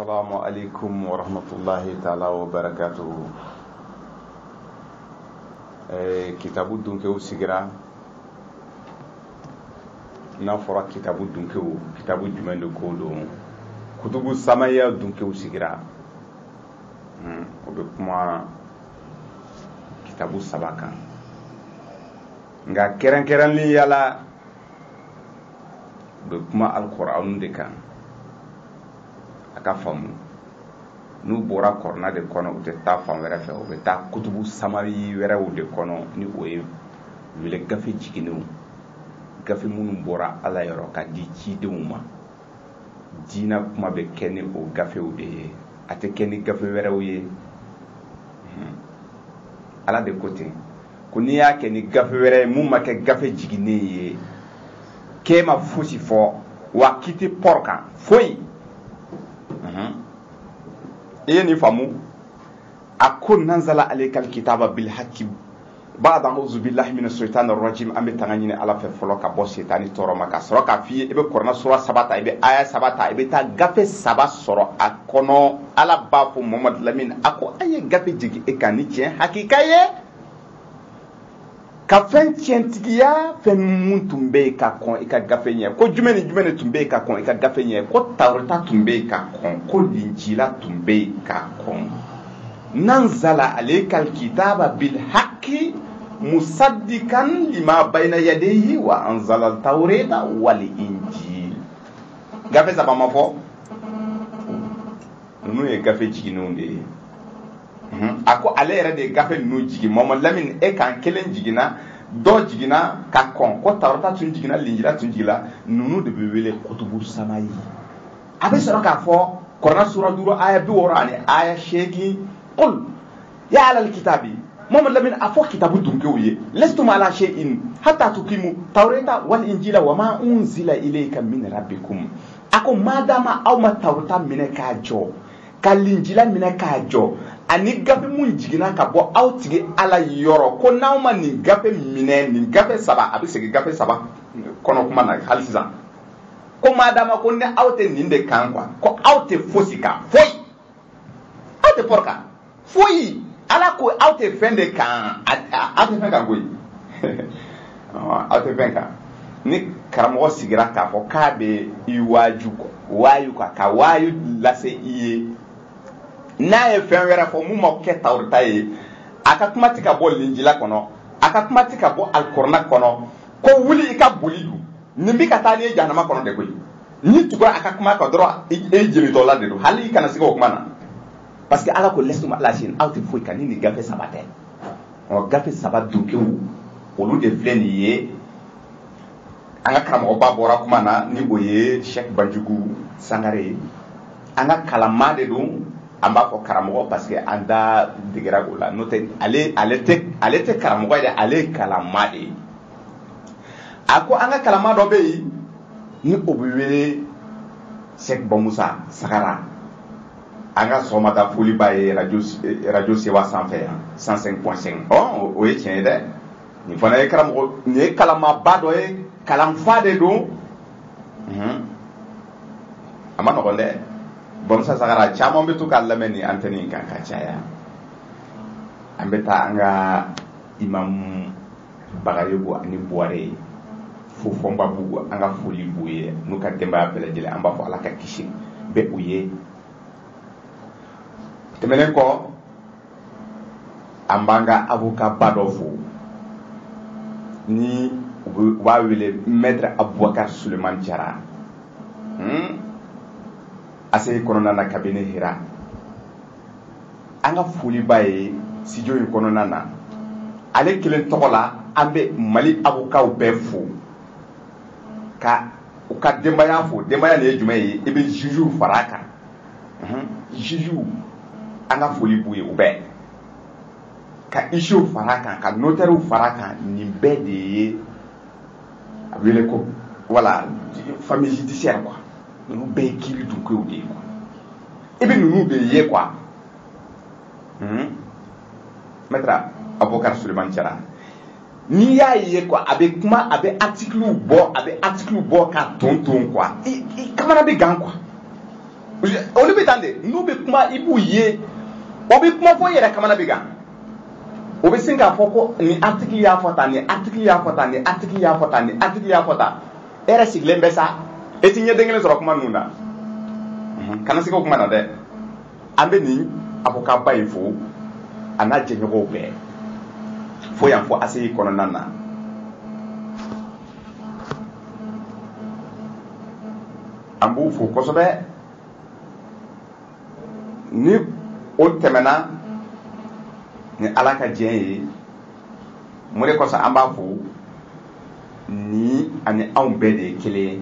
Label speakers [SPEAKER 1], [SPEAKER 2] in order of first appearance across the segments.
[SPEAKER 1] Assalamu alaikum wa rahmatullahi ta'ala wa barakatuhu. Kitabu dunkew sigira n'a fɔra kitabu dunkew, kitabu jumɛn de ko don? Kutubu samaya dunkew sigira. O bɛ kuma kitabu saba kan. Nka kɛrɛnkɛrɛnliya la o bɛ kuma alikuranw de kan. A ka faamu n'u bɔra kɔrɔna de kɔnɔ u tɛ taa fan wɛrɛ fɛ, u bɛ taa kutubu samari wɛrɛw de kɔnɔ ni o ye wele gafe jiginnenw, gafe minnu bɔra Ala yɔrɔ ka di cidenw ma. Diinɛ kuma bɛ kɛ ni o gafew de ye, a tɛ kɛ ni gafe wɛrɛw ye. Ala de ko ten ko n'i y'a kɛ ni gafe wɛrɛ ye mun ma kɛ gafe jiginnen ye, k'e ma fosi fɔ wa k'i tɛ pɔrɔ kan foyi. Iye ni faamu a ko nanzala alaykal kitaba bil haqqi ba'da a'udhu billahi minash shaitanir rajim. An bɛ tanga ɲini Ala fɛ fɔlɔ ka bɔ setani tɔɔrɔ ma, ka sɔrɔ k'a f'i ye i bɛ Kuranɛ sura 7 ta, i bɛ aya 7 ta, i bɛ taa gafe 7 sɔrɔ a kɔnɔ. Ala b'a fɔ Muhamadu Lamini a ko an ye gafe jigin e kan ni tiɲɛ hakika ye, ka fɛn tiɲɛtigiya fɛn mun tun bɛ yen ka kɔn i ka gafe ɲɛ. Ko jumɛn ni jumɛn de tun bɛ yen ka kɔn i ka gafe ɲɛ? Ko Tawrata tun bɛ yen ka kɔn, ko Linjila tun bɛ yen ka kɔn. Nanzala alaykal kitaba bil haqqi musaddikan lima bayna yadayhi wa anzala al-tawrata wal injil. Gafe saba ma fɔ? Ninnu ye gafe jiginnenw de ye. A ko ale yɛrɛ de ye gafe ninnu jigin. Muhamadu Lamini e kan kelen jiginna, dɔ jiginna ka kɔn. Ko Tawrata tun jiginna, Linjila tun jiginna. Ninnu de bɛ wele kutubu samayi. A bɛ sɔrɔ k'a fɔ Kuranɛ sura 5 aya 60 ani aya 8. Qul ya alal kitabi, Muhamadu Lamini a fɔ kitabu dunkew ye, lastum ala shay'in hatta tuqimu tawrata wal injila wa ma unzila ilayka min rabbikum. A ko madama aw ma Tawrata minɛ k'a jɔ, ka Linjila minɛ k'a jɔ, ani gafe mun jiginna ka bɔ aw tigi Ala yɔrɔ, ko n'aw ma nin gafe minɛ, nin gafe 7 a bɛ segin gafe 7 kɔnɔ kuma na hali sisan. Ko madama ko ne aw tɛ nin de kan quoi, ko aw tɛ fosi kan, foyi, aw tɛ pɔrɔ kan, foyi. Ala ko aw tɛ fɛn de kan, aw tɛ fɛn kan koyi. Aw tɛ fɛn kan. Ni karamɔgɔ sigira k'a fɔ k'a bɛ i waayu kan, ka waayu lase i ye, n'a ye fɛn wɛrɛ fɔ mun ma kɛ Tawrata ye, a ka kuma tɛ ka bɔ Linjila kɔnɔ, a ka kuma tɛ ka bɔ alikuranɛ kɔnɔ, ko wuli i ka boli dun, nin bɛ ka taa n'i ye jahanama kɔnɔ de koyi. Ni tugura a ka kuma kan dɔrɔn e jelitɔla de don, hali i kana se k'o kuma na. Parce que Ala ko lastum ala shay'in, aw tɛ foyi kan ni nin gafe 7 tɛ. Gafe 7 dunkew olu de filɛ nin ye. An ka karamɔgɔba bɔra kuma na ni o ye Sheikh Banjugu Sangare. An ka kalanma de don, an b'a fɔ karamɔgɔ parce que an da degera o la. N'o tɛ ale tɛ karamɔgɔ ye dɛ, ale ye kalanma de ye. A ko an ka kalanma dɔ bɛ yen ni o bɛ wele Sheikh Bamusa Sagara. An ka sɔgɔmata foli b'a ye radio Sewa sanfɛ 105.5. O ye tiɲɛ ye dɛ. Nin fana ye karamɔgɔ, nin ye kalanmaba dɔ ye, kalanfa de don. A ma nɔgɔn dɛ. Bamusa Sagara caman bɛ to k'a lamɛn ni antenne kan ka caya. An bɛ taa an ka imam Bagayogo ani Buware fo Fɔnbabugu, an ka foli b'u ye n'u ka denbaya bɛɛ lajɛlen. An b'a fɔ Ala ka kisi bɛ u ye. Tɛmɛnen kɔ, an b'an ka avocat ba dɔ fo ni u b'a wele Maître Abubakar Suleman Jara. ACI kɔnɔna na kabini Hira. An ka foli b'a ye studio in kɔnɔna na. Ale kelen tɔgɔ la an bɛ Mali avocat bɛɛ fo ka u ka denbaya fo. Denbaya nin ye jumɛn ye? I bɛ juge far'a kan. Juge an ka foli b'u ye u bɛɛ. Ka issue far'a kan, ka notaire far'a kan, nin bɛɛ de ye a wele ko voilà famille judiciaire quoi. Ninnu bɛɛ ye kiiri dunkew de ye quoi. I bɛ ninnu de ye quoi. Maître Abubakar Suleman Jara. N'i y'a ye quoi, a bɛ kuma, a bɛ article bɔ ka tonton quoi. I kamana bɛ gan quoi. olu bɛ tan de n'u bɛ kuma i b'u ye o bɛ kuma fɔ i yɛrɛ kamana bɛ kan o bɛ sin k'a fɔ ko nin article y'a fɔ tan nin article y'a fɔ tan nin article y'a fɔ tan nin article y'a fɔ tan e yɛrɛ sigilen bɛ sa e ti ɲɛden kelen sɔrɔ kuma ninnu na kana se o kuma na dɛ an bɛ nin avocat ba in fo a n'a jɛɲɔgɔnw bɛɛ fo yan fɔ ACI kɔnɔna na an b'u fo kosɛbɛ ni o tɛmɛna ni Ala ka diɲɛ ye mun de kosɔn an b'a fo ni ani anw bɛɛ de ye kelen ye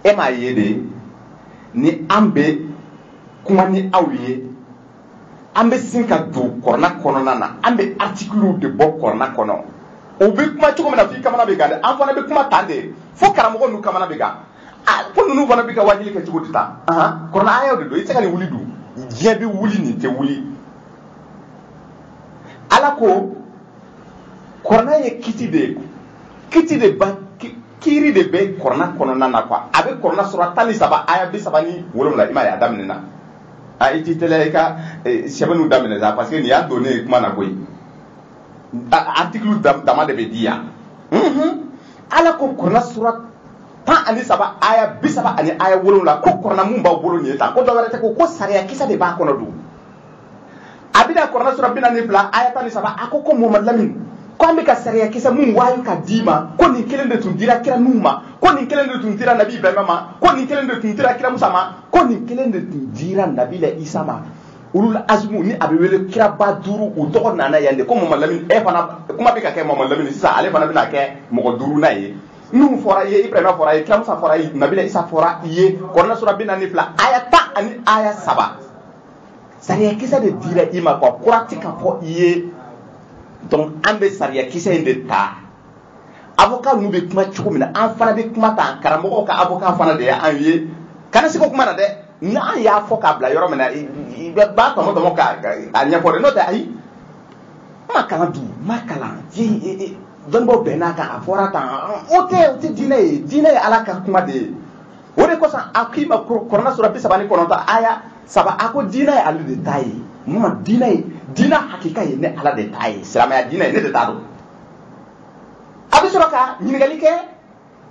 [SPEAKER 1] e m'a ye de ni an bɛ kuma ni aw ye an bɛ sin ka don kɔrɔna kɔnɔna na an bɛ articles de bɔ kɔrɔna kɔnɔ o bɛ kuma cogo min na f'i kamana bɛ kan dɛ an fana bɛ kuma tan de fo karamɔgɔ ninnu kamana bɛ kan ko ninnu fana bɛ ka wajili kɛ cogo di tan kɔrɔna ayaw de don i tɛ se ka nin wuli dun diɲɛ bɛ wuli nin tɛ wuli Ala ko kɔrɔna ye kiti de ba kiiri de bɛ kɔrɔna kɔnɔna na quoi a bɛ kɔrɔna sura 13 aya 37 i m'a ye a daminɛna i t'i teliya i ka sɛbɛnniw daminɛ sa parce que nin y'a donnen kuma na koyi article dama de bɛ di yan Ala ko kɔrɔna sura 13 aya 30 ani aya 7 ko kɔrɔna mun b'aw bolo nin ye tan ko dɔ wɛrɛ tɛ ko sariya kisɛ de b'a kɔnɔ don a bɛna kɔrɔna sura 42 aya 13 a ko Muhamadu Lamini ko an bɛ ka sariya kisɛ mun wayu ka d'i ma ko nin kelen de tun dira kira Nuhu ma ko nin kelen de tun dira Nabi Ibrahima ma ko nin kelen de tun dira kira Musa ma ko nin kelen de tun dira Nabila Isa ma ulul azmu ni a bɛ wele kira ba 5 u tɔgɔ nana yan de ko Muhamadu Lamini e fana kuma bɛ ka kɛ Muhamadu Lamini sisan ale fana bɛna kɛ mɔgɔ 5nan ye Nuhu fɔra i ye Ibrahima fɔra i ye kira Musa fɔra i ye Nabila Isa fɔra i ye kɔrɔna sura 42 aya 10 ani aya 3 sariya kisɛ de dira i ma quoi kura tɛ ka fɔ i ye donc an bɛ sariya kisɛ in de ta avocat ninnu bɛ kuma cogo min na an fana bɛ kuma tan karamɔgɔw ka avocat fana de y'an ye kana se ko kuma na dɛ ni an y'a fɔ k'a bila yɔrɔ min na i b'a tɔmɔ k'a ɲɛfɔ dɛ n'o tɛ ayi n ma kalan dun n ma kalan dɔnnibaaw bɛn n'a kan a fɔra tan o tɛ diinɛ ye Ala ka kuma de ye o de kosɔn a k'i ma kɔrɔna sura 39 aya 3 a ko diinɛ ye ale de ta ye diinɛ hakika ye ne Ala de ta ye silamɛya diinɛ ye ne de t'a dɔn a bɛ sɔrɔ ka ɲininkali kɛ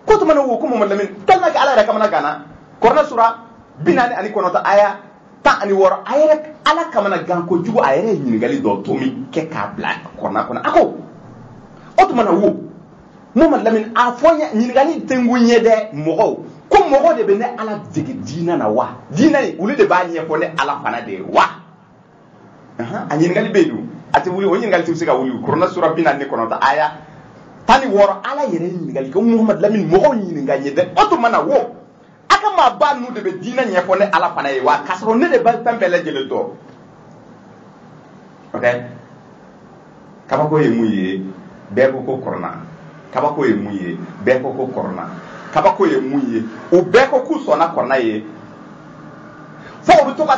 [SPEAKER 1] ko tuma ne wo ko Muhamadu Lamini tellement que Ala yɛrɛ kamana ganna kɔrɔna sura 49 aya 16 a yɛrɛ Ala kamana gan kojugu a yɛrɛ ye ɲininkali dɔ tomi kɛ k'a bila kɔrɔna kɔnɔ a ko o tuma na wo Muhamadu Lamini a fɔ ɲininkali tɛ n ko ɲɛ dɛ mɔgɔw ko mɔgɔ de bɛ ne Ala dege diinɛ na wa diinɛ olu de b'a ɲɛfɔ ne Ala fana de ye wa a ɲininkali bɛ yen a tɛ wuli o ɲininkali tɛ se ka wuli kɔrɔna sura 49 aya 16 Ala yɛrɛ ye ɲininkali kɛ Muhamadu Lamini mɔgɔw ɲininka n ye dɛ o tuma na wo a ka maaba ninnu de bɛ diinɛ ɲɛfɔ ne Ala fana ye wa k'a sɔrɔ ne de bɛ fɛn bɛɛ lajɛlen dɔn ok kabako ye mun ye bɛɛ ko ko kɔrɔna kabako ye mun ye bɛɛ ko ko kɔrɔna kabako ye mun ye o bɛɛ ko k'u sɔnna kɔrɔna ye fo o bɛ to ka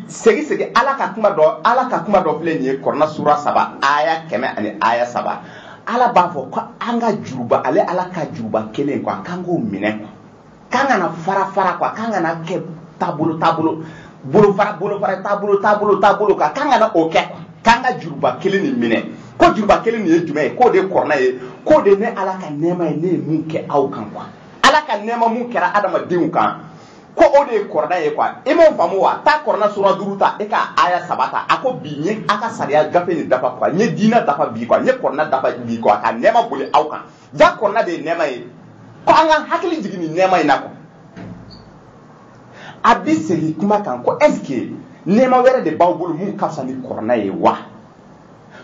[SPEAKER 1] segin Ala ka kuma dɔ filɛ nin ye kɔrɔna sura 3 aya 100 ani aya 3 Ala b'a fɔ ko an ka juruba ale Ala ka juruba kelen quoi k'an k'o minɛ quoi k'an kana fara quoi k'an kana kɛ taabolo bolofara taabolo quoi k'an kana o kɛ k'an ka juruba kelen nin minɛ ko juruba kelen nin ye jumɛn ye k'o de ye kɔrɔna ye k'o de ne Ala ka nɛɛma ye ne ye mun kɛ aw kan quoi Ala ka nɛɛma mun kɛra adamadenw kan ko o de ye kɔrɔna ye quoi i m'o faamu wa taa kɔrɔna sura 5 ta e ka aya 3 ta a ko bi n ye a ka sariya gafe nin dafa quoi n ye diinɛ dafa bi quoi n ye kɔrɔna dafa bi quoi ka nɛɛma boli aw kan ja kɔrɔna de ye nɛɛma ye ko an ka hakili jigin nin nɛɛma in na quoi a bɛ segin kuma kan ko est ce que nɛɛma wɛrɛ de b'aw bolo mun ka fisa ni kɔrɔna ye wa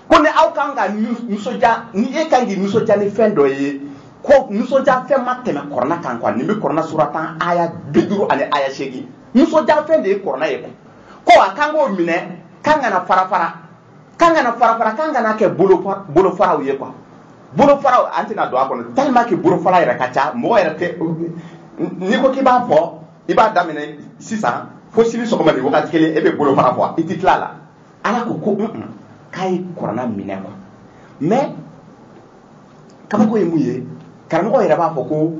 [SPEAKER 1] ko ni aw kan ka nisɔndiya ni e kan k'i nisɔndiya ni fɛn dɔ ye ko nisɔndiya fɛn ma tɛmɛ kɔrɔna kan quoi nin bɛ kɔrɔna sura 10 aya 50 ani aya 8 nisɔndiya fɛn de ye kɔrɔna ye ko a kan k'o minɛ k'an kana fara k'an kana kɛ bolofaraw ye quoi bolofaraw an tɛna don a kɔnɔ tellement que bolofara yɛrɛ ka ca mɔgɔ yɛrɛ tɛ n'i ko k'i b'a fɔ i b'a daminɛ sisan fo sini sɔgɔma ni wagati kelen e bɛ bolofara fɔ i tɛ tila a la Ala ko k'a ye kɔrɔna minɛ quoi mais kabako ye mun ye karamɔgɔ yɛrɛ b'a fɔ ko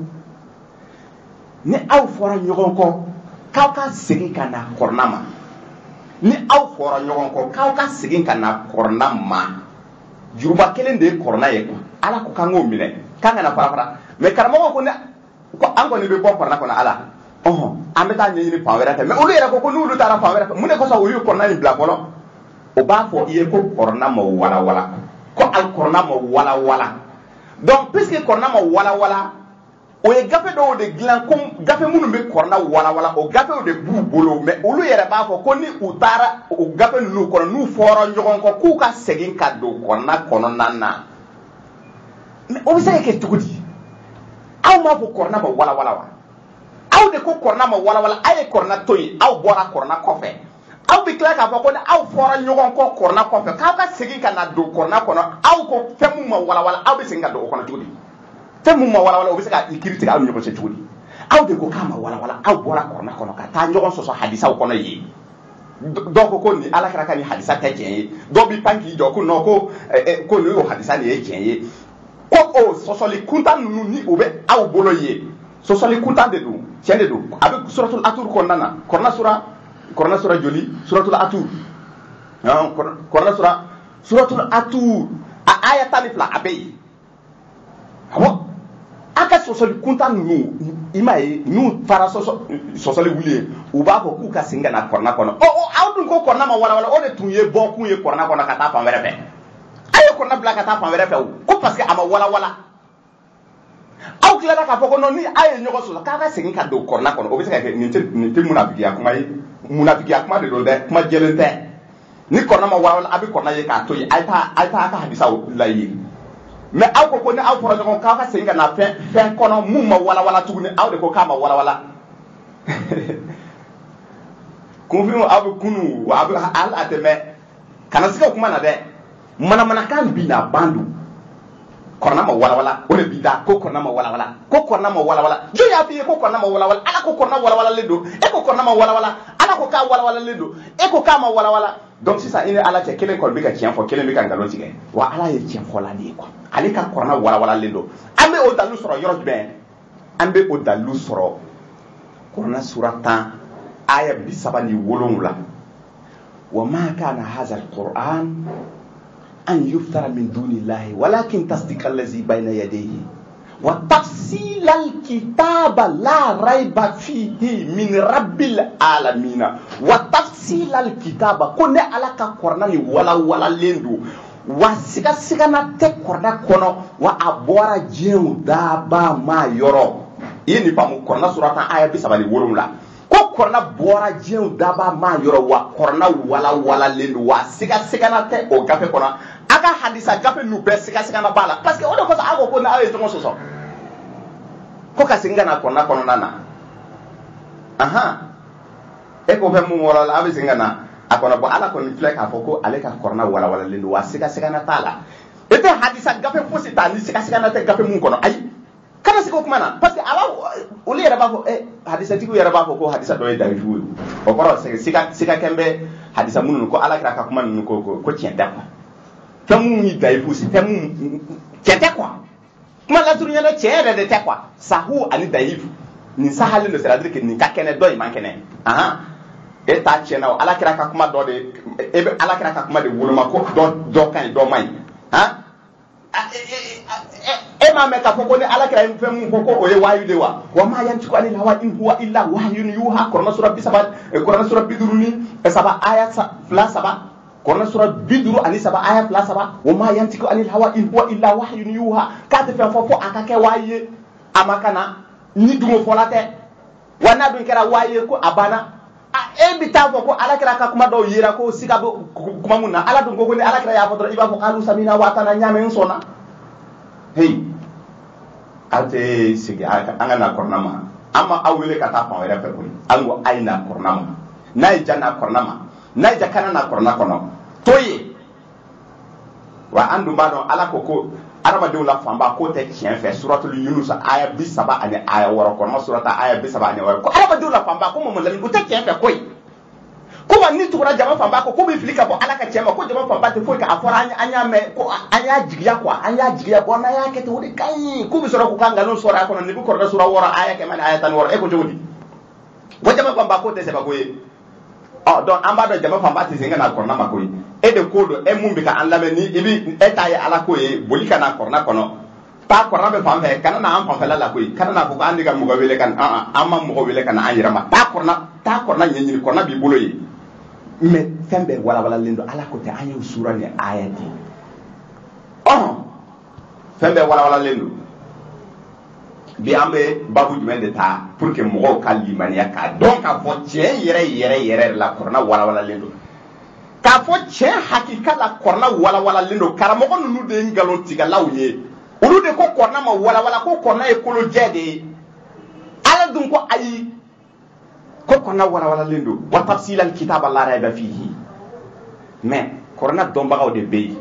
[SPEAKER 1] ni aw fɔra ɲɔgɔn kɔ k'aw ka segin ka na kɔrɔna ma ni aw fɔra ɲɔgɔn kɔ k'aw ka segin ka na kɔrɔna ma juruba kelen de ye kɔrɔna ye ala ko k'an k'o minɛ k'an kana fara mais karamɔgɔ ko an kɔni bɛ bɔ kɔrɔna kɔnɔ ala an bɛ taa ɲɛɲini fan wɛrɛ fɛ mais olu yɛrɛ ko n'olu taara fan wɛrɛ fɛ mun de kɔsɔn u y'u kɔrɔna in bila fɔlɔ o b'a fɔ i ye ko kɔrɔna ma walawala ko ali kɔrɔna ma walawala donc puisque kɔrɔna ma walawala o ye gafe dɔw de dilan ko gafe minnu bɛ kɔrɔna walawala o gafew de b'u bolo mais olu yɛrɛ b'a fɔ ko ni u taara o gafe ninnu kɔnɔ n'u fɔra ɲɔgɔn kɔ k'u ka segin ka don kɔrɔna kɔnɔna na mais o bɛ se ka kɛ cogo di aw m'a fɔ kɔrɔna ma walawala wa aw de ko kɔrɔna ma walawala a ye kɔrɔna to yen aw bɔra kɔrɔna kɔfɛ aw bɛ tila k'a fɔ ko ni aw fɔra ɲɔgɔn kɔ kɔrɔna kɔfɛ k'aw ka segin ka na don kɔrɔna kɔnɔ aw ko fɛn min ma walawala aw bɛ segin ka don o kɔnɔ cogo di fɛn min ma walawala o bɛ se ka kiiri tigɛ aw ni ɲɔgɔn cɛ cogo di aw de ko k'a ma walawala aw bɔra kɔrɔna kɔnɔ ka taa ɲɔgɔn sɔsɔ hadisaw kɔnɔ yen dɔw ko ni ala kɛra ka ni hadisa tɛ tiɲɛ ye dɔw bɛ pan k'i jɔ ko non ko nin y'o hadisa nin ye tiɲɛ ye ko o sɔsɔli kuntan ninnu ni o bɛ aw bolo yen sɔsɔli kuntan de don tiɲɛ de don a bɛ suratul atur kɔnɔna na kɔrɔna sura joli suratul atur kɔrɔna suratul atur a aya 12 a bɛ yen awɔ a ka sɔsɔli kuntan ninnu i m'a ye n'u taara sɔsɔli wuli ye u b'a fɔ k'u ka segin ka na kɔrɔna kɔnɔ aw dun ko kɔrɔna ma walawala o de tun ye bɔkun ye kɔrɔna kɔnɔ ka taa fan wɛrɛ fɛ a ye kɔrɔna bila ka taa fan wɛrɛ fɛ ko parce que a ma walawala aw tilara k'a fɔ ko non ni a ye ɲɔgɔn sɔsɔ k'a ka segin ka don kɔrɔna kɔnɔ o bɛ se ka kɛ nin tɛ munafigiya kuma ye munafigiya kuma de don dɛ kuma jɛlen tɛ ni kɔrɔna ma walawala a bɛ kɔrɔna ye k'a to yen a ye taa a ka hadisaw la yen mais aw ko ni aw fɔra ɲɔgɔn k'aw ka segin ka na fɛn kɔnɔ mun ma walawala tuguni aw de ko k'a ma walawala kunfin aw bɛ kunu aw bɛ hali a tɛmɛ kana se ka kuma na dɛ manamanakan bi na ban don kɔrɔna ma walawala o de bi da ko kɔrɔna ma walawala ko kɔrɔna ma walawala jɔn y'a f'i ye ko kɔrɔna ma walawala ala ko kɔrɔna walawalalen don e ko kɔrɔna ma walawala ala ko k'a walawalalen don e ko k'a ma walawala donc sisan i ni ala cɛ kelen kɔni bɛ ka tiɲɛ fɔ kelen bɛ ka nkalon tigɛ wa ala ye tiɲɛ fɔla de ye quoi ale ka kɔrɔna walawalalen don an bɛ o dalilu sɔrɔ yɔrɔ jumɛn an bɛ o dalilu sɔrɔ kɔrɔna sura 10 aya 37 wa ma kana hadha alquran an yuftara min dunillahi walakin tasdiqa allazi bayna yadayhi wa tafsila alkitaba la rayba fihi min rabbil alamin wa tafsila alkitaba ko ne ala ka kɔrɔna ni walawalalen don wa siga-sigana tɛ kɔrɔna kɔnɔ wa a bɔra diɲɛw daba ma yɔrɔ i ye nin faamu kɔrɔna sura 10 aya 37 ko kɔrɔna bɔra diɲɛw daba ma yɔrɔ wa kɔrɔna walawalalen don wa siga-sigana tɛ o gafe kɔnɔ a ka hadisa gafe ninnu bɛɛ siga-sigana b'a la parce que o de kosɔn aw ko ni aw ye ɲɔgɔn sɔsɔ ko ka segin ka na kɔrɔna kɔnɔna na e ko fɛn mun wɔlɔla a bɛ segin ka na a kɔnɔ bɔn ala kɔni filɛ k'a fɔ ko ale ka kɔrɔna walawalalen don wa siga-sigana t'a la e tɛ hadisa gafe fosi ta ni siga-sigana tɛ gafe mun kɔnɔ ayi kana sigi o kuma na parce que olu yɛrɛ b'a fɔ hadisatigiw yɛrɛ b'a fɔ ko hadisa dɔ ye dayifu ye o kɔrɔ siga kɛn bɛ hadisa minnu ko ala kɛra ka kuma ninnu ko tiɲɛ tɛ quoi fɛn minnu ye dayifu si fɛn minnu tiɲɛ tɛ quoi kuma lasurunya na tiɲɛ yɛrɛ de tɛ quoi sahu ani dayifu nin sahalen don c'est-à-dire que nin ka kɛnɛ dɔ in man kɛnɛ e t'a tiɲɛ na o ala kɛra ka kuma dɔ de e bɛ ala kɛra ka kuma de woloma ko dɔ ka ɲi dɔ man ɲi e m'a mɛn k'a fɔ ko ni ala kɛra fɛn min fɔ ko o ye wahyu de wa ma yantiqu anil hawa in huwa illa wahyun yuha kɔrɔna sura 57 aya 2 kɔrɔna sura 57 aya 2 wa ma yantiqu anil hawa in huwa illa wahyun yuha k'a tɛ fɛn fɔ a ka kɛ wahyu ye a ma kana ni dungo fɔla tɛ wa n'a dun kɛra wahyu ye ko a banna e bɛ taa fɔ ko ala kɛra ka kuma dɔw yera ko siga bɛ kuma mun na ala dun ko ni ala kɛra y'a fɔ dɔrɔn i b'a fɔ k'alu samina wa atana ɲaamɛ n sɔnna hey aw tɛ segin an ka na kɔrɔna ma an ma aw wele ka taa fan wɛrɛ fɛ koyi an ko a ye na kɔrɔna ma n'a ye ja na kɔrɔna ma n'a ye ja kana na kɔrɔna kɔnɔ to ye wa an dun b'a dɔn ala ko adamadenw la fanba k'o tɛ tiɲɛ fɛ suratul yunus aya 30 ani aya 6 kɔrɔma surata aya 30 ani 6 ko adamadenw la fanba ko mamadu lamini o tɛ tiɲɛ fɛ koyi ko wa ni tugura jama fanba ko bɛ fili ka bɔ ala ka tiɲɛ ma ko jama fanba tɛ foyi k'a fɔra an y'a mɛn ko an y'a jigiya quoi an y'a jigiya bɔ n'a y'a kɛ ten o de ka ɲi k'u bɛ sɔrɔ k'u ka nkalon sɔrɔ a kɔnɔ ni bɛ kɔrɔkɛ sura 6 aya 100 ani aya 16 e ko cogo di Bo jama famba ko te se ba ko ye. Oh donc amba do jama famba ti singa na korna ma ko ye. E de ko do e mum bi ka an lameni ibi eta ya ala ko ye boli kana korna kono. Ta korna be fambe kana na am fambe la ko ye. Kana na ko andi ga mugo wele kan amma mugo wele kan an yirama. Ta korna nyenyi korna bi bolo ye. Mais fembe wala lindo ala ko te an yu sura ni ayati. Oh fembe wala lindo. Bi ambe babu jumɛn de ta pour que mɔgɔw ka limaniya ka dɔn k'a fɔ tiɲɛ yɛrɛ la kɔrɔna walawalalen don k'a fɔ tiɲɛ hakika la kɔrɔna walawalalen don karamɔgɔ ninnu de ye ngalon tigɛlaw ye olu de ko kɔrɔna ma walawala ko kɔrɔna ye kolojɛ de ye ala dun ko ayi ko kɔrɔna walawalalen don wa tafsilal kitaba la rayba fihi mais kɔrɔna dɔnbagaw de bɛ yen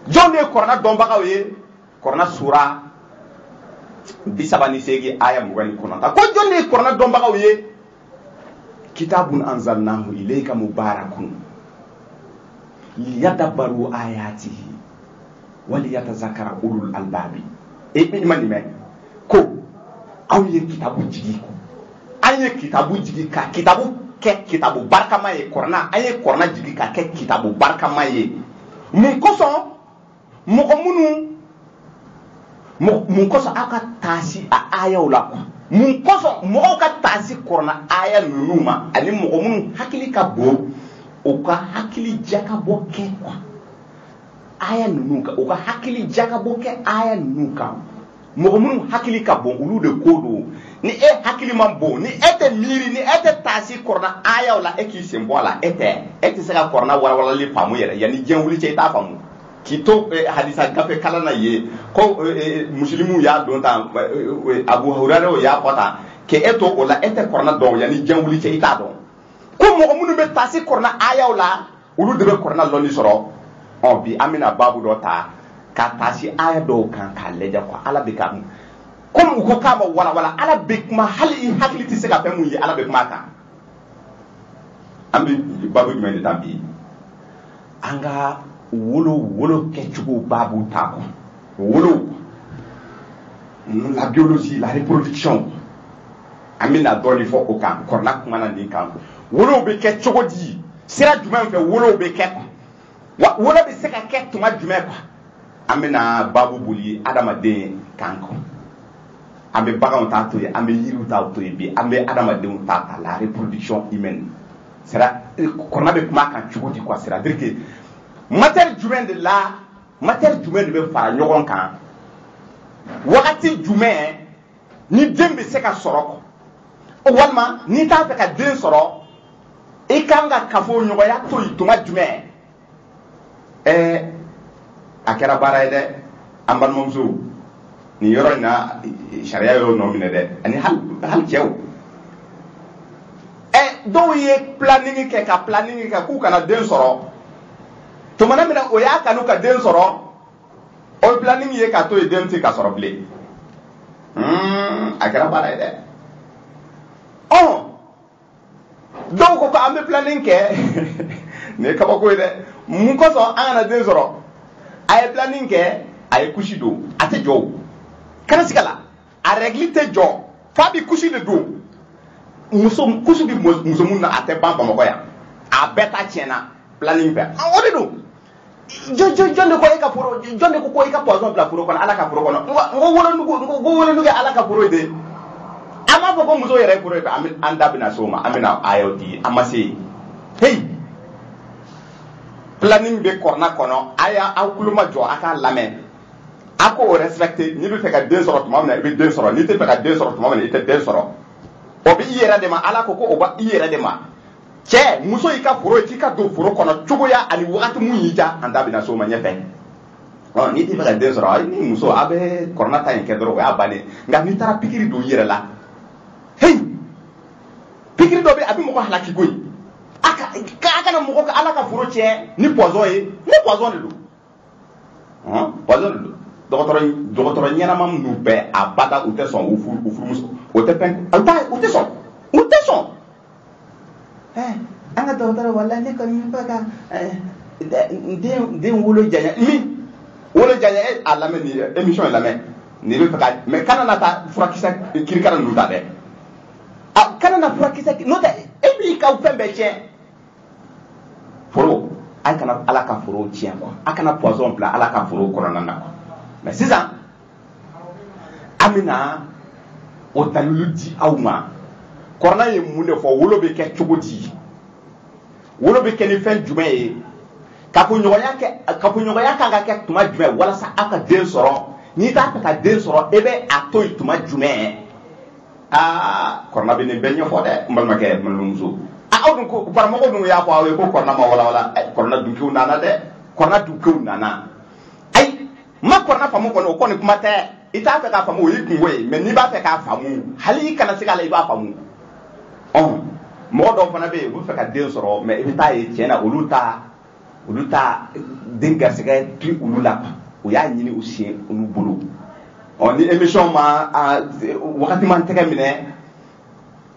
[SPEAKER 1] jɔn de ye kɔrɔna dɔnbagaw ye kɔrɔna sura bisabani segi aya mugani konota ko jonne korna dombagaw ye kitabun anzalnahu ilayka mubarakun liyadabbaru ayatihi waliyatazakkara ulul albabi e imani me ko aw ye kitabu jigi ko aye kitabu jigi ka kitabu ke kitabu barkama ye korna aye korna jigi ka ke kitabu barkama ye mun koso mɔgɔ mun koso aka taasi a ayaw la mun koso mɔgɔw ka taasi korna aya ninnu ma ani mɔgɔ minnu hakili ka bon o ka hakili jakabɔ kɛ quoi aya ninnu kan o ka hakili jakabɔ kɛ aya ninnu kan mɔgɔ minnu hakili ka bon olu de ko don ni e hakili man bon ni e tɛ miiri ni e tɛ taasi korna ayaw la e k'i sen bɔ a la e tɛ se ka korna walawalali faamu yɛrɛ yanni diɲɛ wuli cɛ i t'a faamu k'i to hadisa gafe kalan na ye ko muslimu y'a don tan Abu Hurairah y'a fɔ tan ke e to o la e tɛ korna dɔn yanni diɲɛ wuli cɛ i t'a dɔn ko mɔgɔ minnu bɛ taasi korna ayaw la olu de bɛ korna lɔnni sɔrɔ bi an bɛna babu dɔ ta ka taasi aya dɔw kan k'a lajɛ quoi ala bɛ ka comme u ko k'a ma walawala ala bɛ kuma hali i hakili tɛ se ka fɛn mun ye ala bɛ kuma a kan an bɛ babu jumɛn de ta bi an ka wolo kɛcogo babu ta kɔnɔ wolo la biologie la reproduction an bɛna dɔɔni fɔ o kan kɔrɔna kuma na nin kan wolo bɛ kɛ cogo di sira jumɛn fɛ wolo bɛ kɛ wa wolo bɛ se ka kɛ tuma jumɛn quoi an bɛna babu boli adamaden kan kɔ an bɛ baganw ta to yen an bɛ yiriw ta to yen bi an bɛ adamadenw ta la reproduction humaine sira kɔrɔna bɛ kuma kan cogo di quoi c'est-à-dire que matière jumɛn de bɛ fara ɲɔgɔn kan wagati jumɛn ni den bɛ se ka sɔrɔ walima n'i t'a fɛ ka den sɔrɔ i kan ka kafoɲɔgɔnya to yen tuma jumɛn a kɛra baara ye dɛ an balimamuso nin yɔrɔ in na sariya y'o nɔ minɛ dɛ ani hali cɛw dɔw ye planning kɛ ka planning kɛ k'u kana den sɔrɔ tumana min na o y'a kanu ka den sɔrɔ o planning ye ka to yen den tɛ ka sɔrɔ bilen a kɛra baara ye dɛ dɔw ko an bɛ planning kɛ nin ye kabako ye dɛ mun kosɔn an kana den sɔrɔ a ye planning kɛ a ye kusi don a tɛ jɔ o kana siga la a règle tɛ jɔ fa bi kusi de don kusi bi muso mun na a tɛ ban Bamakɔ yan a bɛɛ ta tiɲɛna planning fɛ o de don jɔn de ko e ka foro jɔn de ko e ka poison bila foro kɔnɔ ala ka foro kɔnɔ n ko wolonugu ye ala ka foro ye de an b'a fɔ ko muso yɛrɛ ye foro ye an da bɛna se o ma an bɛna ayaw di an ma se yen hey planning bɛ kɔrɔna kɔnɔ aw tulo ma jɔ a k'a lamɛn a ko o respecté n'i bɛ fɛ ka den sɔrɔ tuma min na i bɛ den sɔrɔ n'i tɛ fɛ ka den sɔrɔ tuma min na i tɛ den sɔrɔ o bɛ i yɛrɛ de ma ala ko o bɛ i yɛrɛ de ma cɛ muso y'i ka foro ye k'i ka don foro kɔnɔ cogoya ani wagati mun y'i ja an da bɛna se o ma ɲɛfɛ n'i tɛ fɛ ka den sɔrɔ ni muso a bɛ kɔrɔna ta in kɛ dɔrɔn o y'a bannen nka n'i taara pikiri don i yɛrɛ la hey pikiri dɔ bɛ a bɛ mɔgɔ halaki koyi a kana mɔgɔ ka ala ka foro tiɲɛ ni poison ye ni poison de don poison de don dɔgɔtɔrɔ ɲɛnama minnu bɛɛ a bada u tɛ sɔn u furumuso o tɛ fɛn u tɛ sɔn an ka dɔgɔtɔrɔ wala ne kɔni bɛ ka den wolo janya wolo janya a lamɛn nin émission ye lamɛn nin bɛ fɛ ka mais kana na taa furakisɛ kirikara ninnu ta dɛ kana na furakisɛ n'o tɛ e b'i ka fɛn bɛɛ tiɲɛ foro a kana ala ka foro tiɲɛ quoi a kana poison bila ala ka foro kɔnɔna na quoi mais sisan an bɛna o dalilu di aw ma kɔrɔna ye mun de fɔ wolo bɛ kɛ cogo di wolo bɛ kɛ ni fɛn jumɛn ye kafoɲɔgɔnya kan ka kɛ tuma jumɛn walasa a ka den sɔrɔ n'i t'a fɛ ka den sɔrɔ e bɛ a to yen tuma jumɛn kɔrɔna bɛ nin bɛɛ ɲɛfɔ dɛ n balimakɛ n balimamuso aw dun ko karamɔgɔ dun y'a fɔ aw ye ko kɔrɔna ma walawala kɔrɔna dunkew nana dɛ kɔrɔna dunkew nana ayi n ma kɔrɔna faamu kɔni o kɔni kuma tɛ i t'a fɛ k'a faamu o y'i kungo ye mais n'i b'a fɛ k'a faamu hali i kana se k'a la i b'a faamu mɔgɔ dɔw fana bɛ yen u bɛ fɛ ka den sɔrɔ mais i bɛ taa ye tiɲɛ na olu ta den garisɛgɛ tɛ olu la o y'a ɲini u sen olu bolo ni émission ma wagati man tɛgɛ minɛ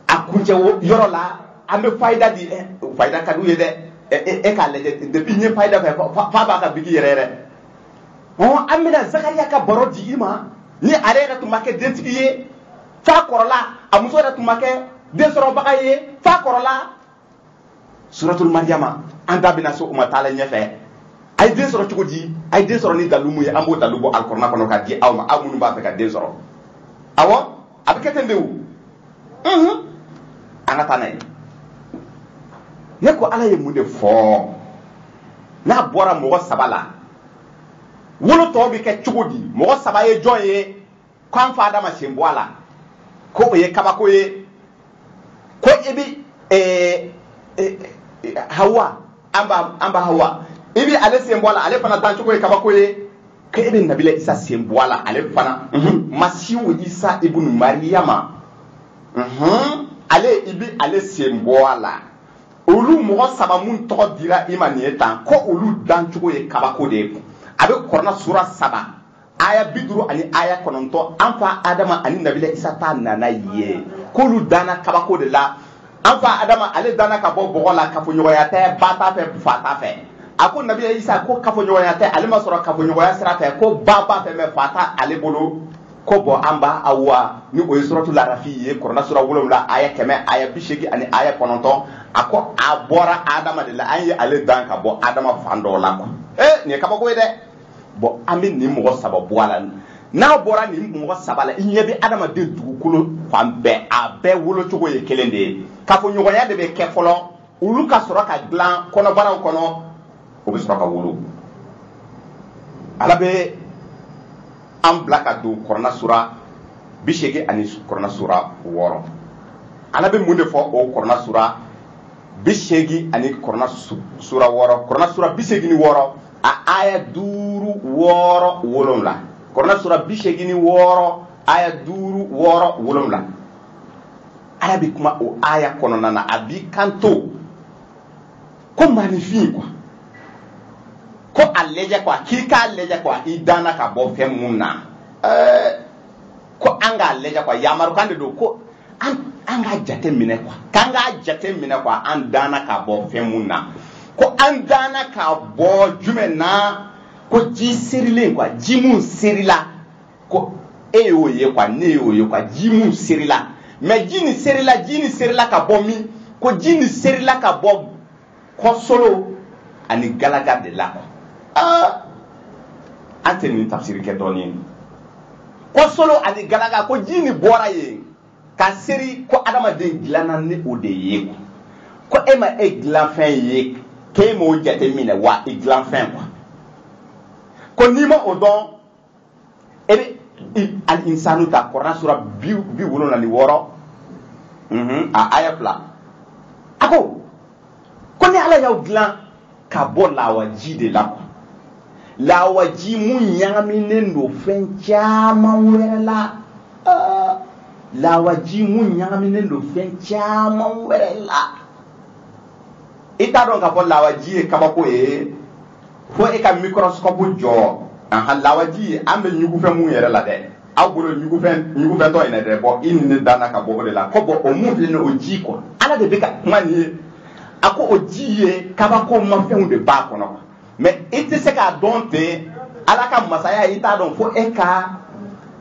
[SPEAKER 1] a kuncɛ yɔrɔ la an bɛ fayida di fayida ka d'u ye dɛ e k'a lajɛ depuis n ye fayida fɛ f'a b'a ka bigi yɛrɛ an bɛna Zakariya ka baro di i ma ni ale yɛrɛ tun ma kɛ dentigi ye f'a kɔrɔla a muso yɛrɛ tun ma kɛ den sɔrɔbaga ye f'a kɔrɔla suratul Mariyama an da bɛna se o ma taala ɲɛfɛ a ye den sɔrɔ cogo di a ye den sɔrɔ ni dalu mun ye an b'o dalu bɔ alikɔrɔna kɔnɔ k'a di aw ma aw minnu b'a fɛ ka den sɔrɔ awɔ a bɛ kɛ ten de o an ka taa n'a ye ne ko ala ye mun de fɔ n'a bɔra mɔgɔ saba la wolo tɔw bɛ kɛ cogo di mɔgɔ saba ye jɔn ye k'an fa Adama sen bɔ a la ko o ye kabako ye ko i bɛ Hawa an ba Hawa i bɛ ale sen bɔ a la ale fana dancogo ye kabako ye ko e bɛ Nabila Isa sen bɔ a la ale fana Masihu Isa ibnu Mariyama ale i bɛ ale sen bɔ a la olu mɔgɔ saba mun tɔgɔ dira i ma nin ye tan ko olu dancogo ye kabako de ye a bɛ kɔrɔna sura 7 aya 50 ani aya 9 an fa Adama ani Nabila Isa ta nana ye k'olu danna kabako de la an fa Adama ale danna ka bɔ bɔgɔ la kafoɲɔgɔnya tɛ ba t'a fɛ fa t'a fɛ a ko Nabila Isa ko kafoɲɔgɔnya tɛ ale ma sɔrɔ kafoɲɔgɔnya sira fɛ ko ba b'a fɛ mais fa t'a ale bolo ko bɔn an ba Awa ni o ye suratul Arafi ye kɔrɔna sura 7 aya 100 aya 80 ani aya 9 a ko a bɔra Adama de la an ye ale dan ka bɔ Adama fan dɔ la quoi nin ye kabako ye dɛ bon an bɛ nin mɔgɔ saba bɔ a la n'a bɔra nin mɔgɔ saba la i ɲɛ bɛ adamaden dugukolo fan bɛɛ a bɛɛ wolocogo ye kelen de ye kafoɲɔgɔnya de bɛ kɛ fɔlɔ olu ka sɔrɔ ka dilan kɔnɔbaraw kɔnɔ o bɛ sɔrɔ ka wolo ala bɛ an bila ka don kɔrɔna sura 80 ani kɔrɔna sura 6 ala bɛ mun de fɔ o kɔrɔna sura 80 ani kɔrɔna sura 6 kɔrɔna sura 86 a aya 5 6 7 kɔrɔna sura 86 aya 5 6 7 ala bɛ kuma o aya kɔnɔna na a b'i kanto ko maanifin quoi ko a lajɛ quoi k'i k'a lajɛ quoi i danna ka bɔ fɛn mun na ko an k'a lajɛ quoi yamarukan de don ko an ka jate minɛ quoi k'an k'a jate minɛ quoi an danna ka bɔ fɛn mun na ko an danna ka bɔ jumɛn na ko ji serilen quoi ji mun serila ko e y'o ye quoi ne y'o ye quoi ji mun serila mais ji ni serila ka bɔ min ko ji ni serila ka bɔ kɔsolo ani galaga de la quoi an tɛ nin tafsiri kɛ dɔɔnin kɔsolo ani galaga ko ji ni bɔra yen ka seri ko adamaden dilanna ni o de ye ko e ma e dilan fɛn ye k'e m'o jate minɛ wa i dilan fɛn quoi ko n'i ma o dɔn e bɛ al-insanu ta kɔrɔna sura 76 a aya 2 a ko ni ala y'aw dilan ka bɔ lawaji de la quoi lawaji mun ɲagaminen don fɛn caman wɛrɛ la lawaji mun ɲagaminen don fɛn caman wɛrɛ la i t'a dɔn k'a fɔ lawaji ye kabako ye fo e ka microscope jɔ lawaji an bɛ ɲugufɛn mun yɛrɛ la dɛ aw bolo ɲugufɛn tɔ in dɛ bɔn i ni ne danna ka bɔ o de la ko bɔn o mun filɛ nin ye o ji quoi ala de bɛ ka kuma nin ye a ko o ji ye kabako mafɛnw de b'a kɔnɔ mais i tɛ se k'a dɔn ten ala ka masaya i t'a dɔn fo e ka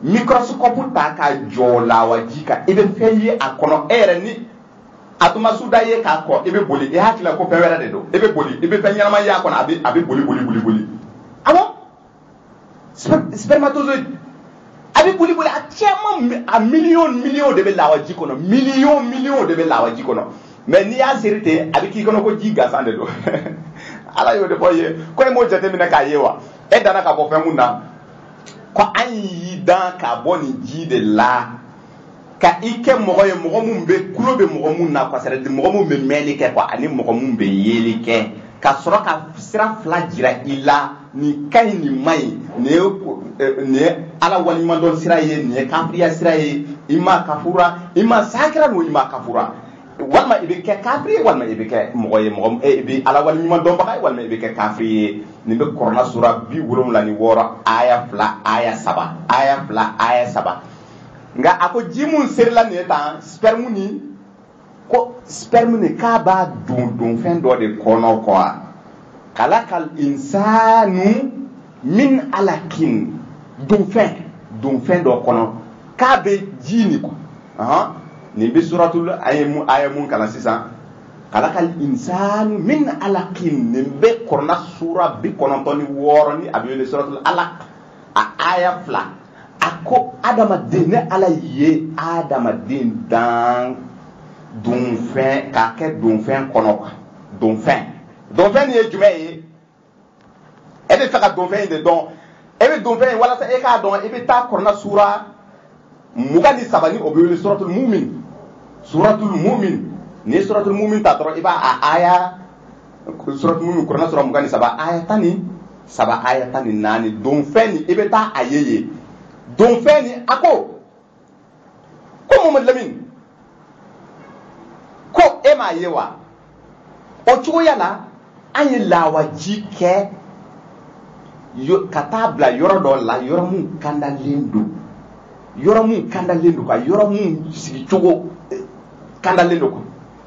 [SPEAKER 1] microscope ta ka jɔ lawaji kan i bɛ fɛn ye a kɔnɔ e yɛrɛ ni atuma suda ye k'a kɔ i bɛ boli i hakili ko fɛn wɛrɛ de don i bɛ boli i bɛ fɛn ɲɛnama ye a kɔnɔ a bɛ boli awɔ spermatozoïde a bɛ boli a caman a million de bɛ lawaji kɔnɔ million de bɛ lawaji kɔnɔ mais n'i y'a seri ten a bɛ k'i kɔnɔ ko ji gansan de don ala y'o de fɔ ye ko e m'o jateminɛ k'a ye wa e danna ka bɔ fɛn mun na ko an y'i dan ka bɔ nin ji de la ka i kɛ mɔgɔ ye mɔgɔ mun bɛ kulo bɛ mɔgɔ mun na quoi c'est mɔgɔ mun bɛ mɛnli kɛ quoi ani mɔgɔ mun bɛ yeli kɛ ka sɔrɔ ka sira fila jira i la nin ka ɲi nin ma ɲi nin ye ala waliɲumandɔn sira ye nin ye kafiriya sira ye i ma kafura i ma sakira n'o i ma kafura walima i bɛ kɛ kafiri ye walima i bɛ kɛ mɔgɔ ye i bɛ ala waliɲumandɔnbaga ye walima i bɛ kɛ kafiri ye nin bɛ kɔrɔna sura 76 aya 2 aya 3 aya 2 aya 3 nka a ko ji mun serila nin ye tan sperme ni k'a b'a don fɛn dɔ de kɔnɔ quoi kalakal insanu min alakin don fɛn dɔ kɔnɔ k'a bɛ ji ni quoi nin bɛ suratul aya mun kalan sisan kalakal insanu min alakin nin bɛ kɔrɔna sura 96 ni a bɛ wele suratul alaq a aya 2 a ko adamaden ne ala ye adamaden dan donfɛn k'a kɛ donfɛn kɔnɔ quoi donfɛn nin ye jumɛn ye e bɛ fɛ ka donfɛn in de dɔn e bɛ donfɛn in walasa e k'a dɔn e bɛ taa kɔrɔna sura 23 ni o bɛ wele suratul mumin ni ye suratul mumin ta dɔrɔn i b'a a aya suratul mumin kɔrɔna sura 23 aya 13 aya 14 donfɛn nin i bɛ taa a ye donfɛn nin a ko Muhammad Lamin ko e m'a ye wa o cogoya la an ye lawaji kɛ ka taa bila yɔrɔ dɔ la yɔrɔ mun kandalen don ka yɔrɔ mun sigi cogo kandalen don quoi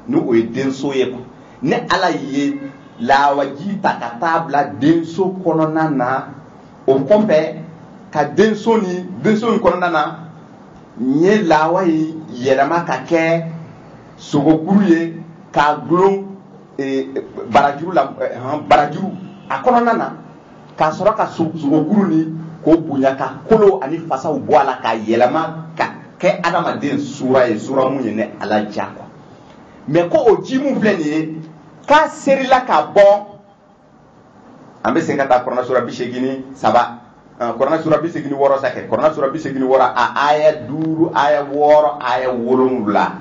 [SPEAKER 1] ni o ye denso ye quoi ne ala ye lawaji ta ka taa bila denso kɔnɔna na o kɔfɛ ka denso in kɔnɔna na n ye lawa ye yɛlɛma ka kɛ sogokuru ye k'a gulon barajuru a kɔnɔna na k'a sɔrɔ ka sogokuru ni k'o bonya ka kolo ani fasaw bɔ a la k'a yɛlɛma ka kɛ adamaden sura ye sura mun ye ne ala ja quoi mais ko o ji mun filɛ nin ye k'a serila ka bɔ an bɛ segin ka taa kɔrɔna sura 87 kɔrɔna sura 86 sa kɛ kɔrɔna sura 86 a aya 5 aya 6 aya 7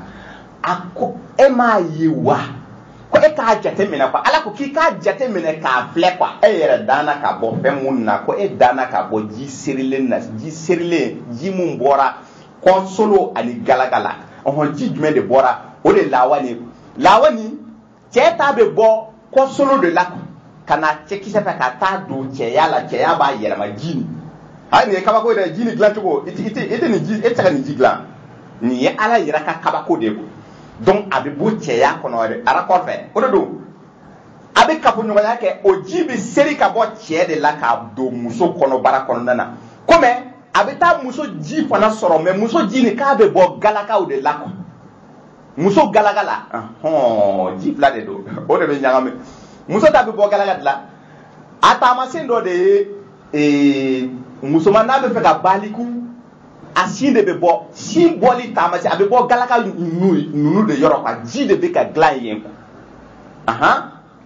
[SPEAKER 1] a ko e m'a ye wa ko e k'a jate minɛ quoi ala ko k'i k'a jate minɛ k'a filɛ quoi e yɛrɛ danna ka bɔ fɛn mun na ko e danna ka bɔ ji serilen ji mun bɔra kɔsolo ani galagala ji jumɛn de bɔra o de lawani cɛ ta bɛ bɔ kɔsolo de la ka na cɛkisɛ fɛ ka taa don cɛya la cɛya b'a yɛlɛma ji ni hali nin ye kabako ye dɛ ji ni dilan cogo e tɛ se ka nin ji dilan nin ye ala yɛrɛ ka kabako de ye donc a bɛ bɔ cɛya kɔnɔ yɛrɛ ara kɔfɛ o de don a bɛ kafoɲɔgɔnya kɛ o ji bɛ seri ka bɔ cɛ de la k'a don muso kɔnɔbara kɔnɔna na komi a bɛ taa muso ji fana sɔrɔ mais muso ji nin k'a bɛ bɔ galakaw de la quoi muso galaka la ji fila de don o de bɛ ɲagami muso ta bɛ bɔ galaka de la a taamasen dɔ de ye musoman n'a bɛ fɛ ka baliku a sin de bɛ bɔ sin bɔli taamasen a bɛ bɔ galaka ninnu de yɔrɔ quoi ji de bɛ ka dilan yen quoi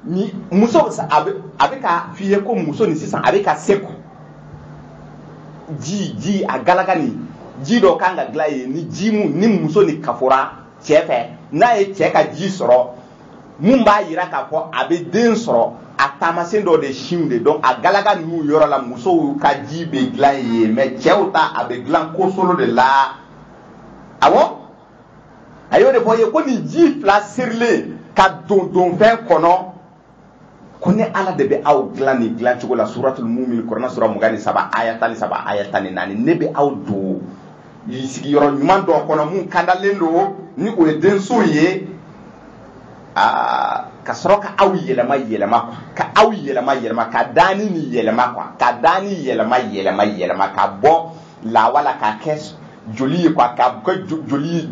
[SPEAKER 1] ni muso a bɛ ka f'i ye ko muso ni sisan a bɛ ka se quoi ji a galaka ni ji dɔ kan ka dilan yen ni muso ni kafora cɛ fɛ n'a ye cɛ ka ji sɔrɔ mun b'a yira k'a fɔ a bɛ den sɔrɔ a taamasen dɔ de sinw de dɔn a galaka ninnu yɔrɔ la musow ka ji bɛ dilan yen mais cɛw ta a bɛ dilan kosolo de la awɔ a y'o de fɔ ye ko nin ji fila sirilen ka don fɛn kɔnɔ ko ne ala de bɛ aw dilan nin dilan cogo la suratul mumin kɔrɔna sura 27 aya 13 aya 14 ne bɛ aw don sigiyɔrɔ ɲuman dɔ kɔnɔ mun kandalen don ni o ye denso ye ka sɔrɔ ka aw yɛlɛma ka aw yɛlɛma ka dani ni yɛlɛma quoi ka dani yɛlɛma ka bɔ lawala k'a kɛ joli ye quoi k'a kɛ joli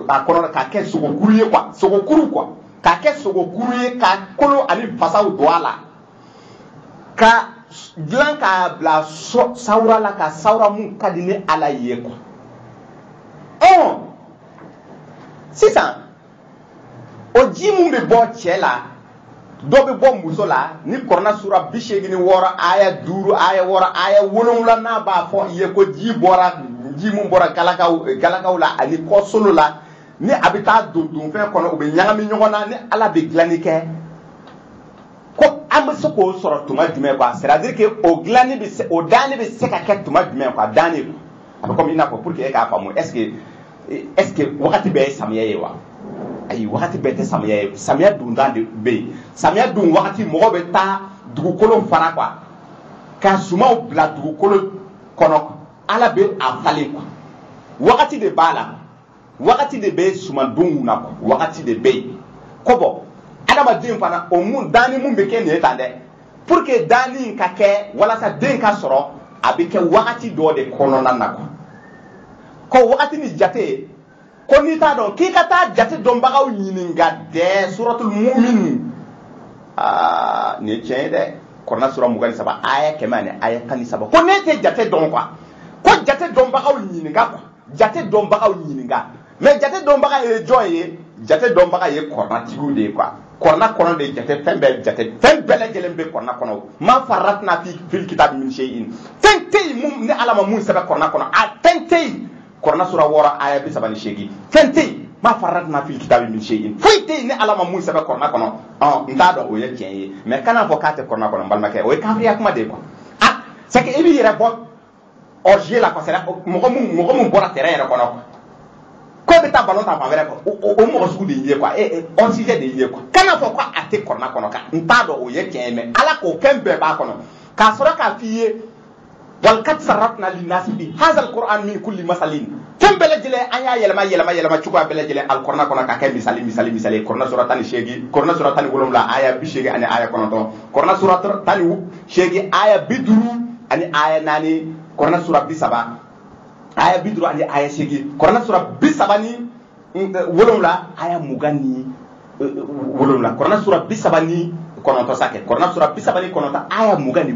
[SPEAKER 1] a kɔnɔ k'a kɛ sogokuru ye quoi sogokuru quoi k'a kɛ sogokuru ye ka kolo ani fasaw don a la ka dilan k'a bila sawura la ka sawura mun ka di ni Ala ye quoi sisan o ji mun bɛ bɔ cɛ la dɔ bɛ bɔ muso la ni Kɔrɔna sura 86 aya 5 aya 6 aya 7 n'a b'a fɔ i ye ko ji mun bɔra galakaw la ani kɔsolo la ni a bɛ taa don fɛn kɔnɔ u bɛ ɲagami ɲɔgɔn na ni Ala bɛ dilanni kɛ ko an bɛ se k'o sɔrɔ tuma jumɛn quoi c'est-à-dire que o dilanni o danni bɛ se ka kɛ tuma jumɛn quoi danni a bɛ comme i n'a fɔ pour que e k'a faamu est-ce que wagati bɛɛ ye samiyɛ ye wa ayi wagati bɛɛ tɛ samiyɛ ye samiyɛ donda de bɛ yen samiyɛ dun wagati mɔgɔ bɛ taa dugukolo fara quoi ka sumaw bila dugukolo kɔnɔ Ala bɛ a falen quoi wagati de b'a la wagati de bɛ sumadonw na quoi wagati de bɛ yen ko bɔ adamaden fana o mun danni mun bɛ kɛ nin ye tan dɛ pour que danni ka kɛ walasa den ka sɔrɔ a bɛ kɛ wagati dɔ de kɔnɔna na quoi ko wagati ni jate ko n'i t'a dɔn k'i ka taa jate dɔnbagaw ɲininka dɛ suratul mu'min nin ye tiɲɛ ye dɛ Kɔrɔna sura 23 aya 100 ani aya 13 ko ne tɛ jate dɔn quoi ko jate dɔnbagaw ɲininka quoi jate dɔnbagaw ɲininka mais jate dɔnbaga ye jɔn ye jate dɔnbaga ye Kɔrɔnatigiw de ye quoi Kɔrɔna kɔnɔ de jate fɛn bɛɛ lajɛlen bɛ Kɔrɔna kɔnɔ ma faratna fil kitabi min shay'in fɛn tɛ yen ni Ala ma mun sɛbɛn Kɔrɔna kɔnɔ a fɛn tɛ yen Kɔrɔna sura 6 aya 38 fɛn tɛ yen ma faratna fil kitabi min shay'in foyi tɛ yen ni Ala ma mun sɛbɛn Kɔrɔna kɔnɔ n t'a dɔn o ye tiɲɛ ye mais kana fɔ k'a tɛ Kɔrɔna kɔnɔ n balimakɛ o ye kafiriya kuma de ye quoi c'est que i b'i yɛrɛ bɔ orgie la quoi c'est mɔgɔ mun bɔra terrain yɛrɛ kɔnɔ ko bɛ taa ballon ta fan wɛrɛ kɔ o mɔgɔ sugu de ye quoi hors sujet de ye quoi kana fɔ ko a tɛ Kɔrɔna kɔnɔ kan n t'a dɔn o ye tiɲɛ ye mais Ala k'o fɛn bɛɛ b'a kɔnɔ k'a sɔrɔ k'a f'i ye walqad sarrafna linnasi fi hadha alquran min kulli masalin fɛn bɛɛ lajɛlen an y'a yɛlɛma cogoya bɛɛ lajɛlen alqur'ana kɔnɔ k'a kɛ misali Kɔrɔna sura 18 Kɔrɔna sura 17 aya 80 ani aya 9 Kɔrɔna sura 18 aya 50 ani aya 4 Kɔrɔna sura 30 aya 50 ani aya 8 Kɔrɔna sura 37 ni 7 aya 20 ni 7 Kɔrɔna sura 30 ni 9 sakɛ Kɔrɔna sura 30 ni 9 aya 20 ni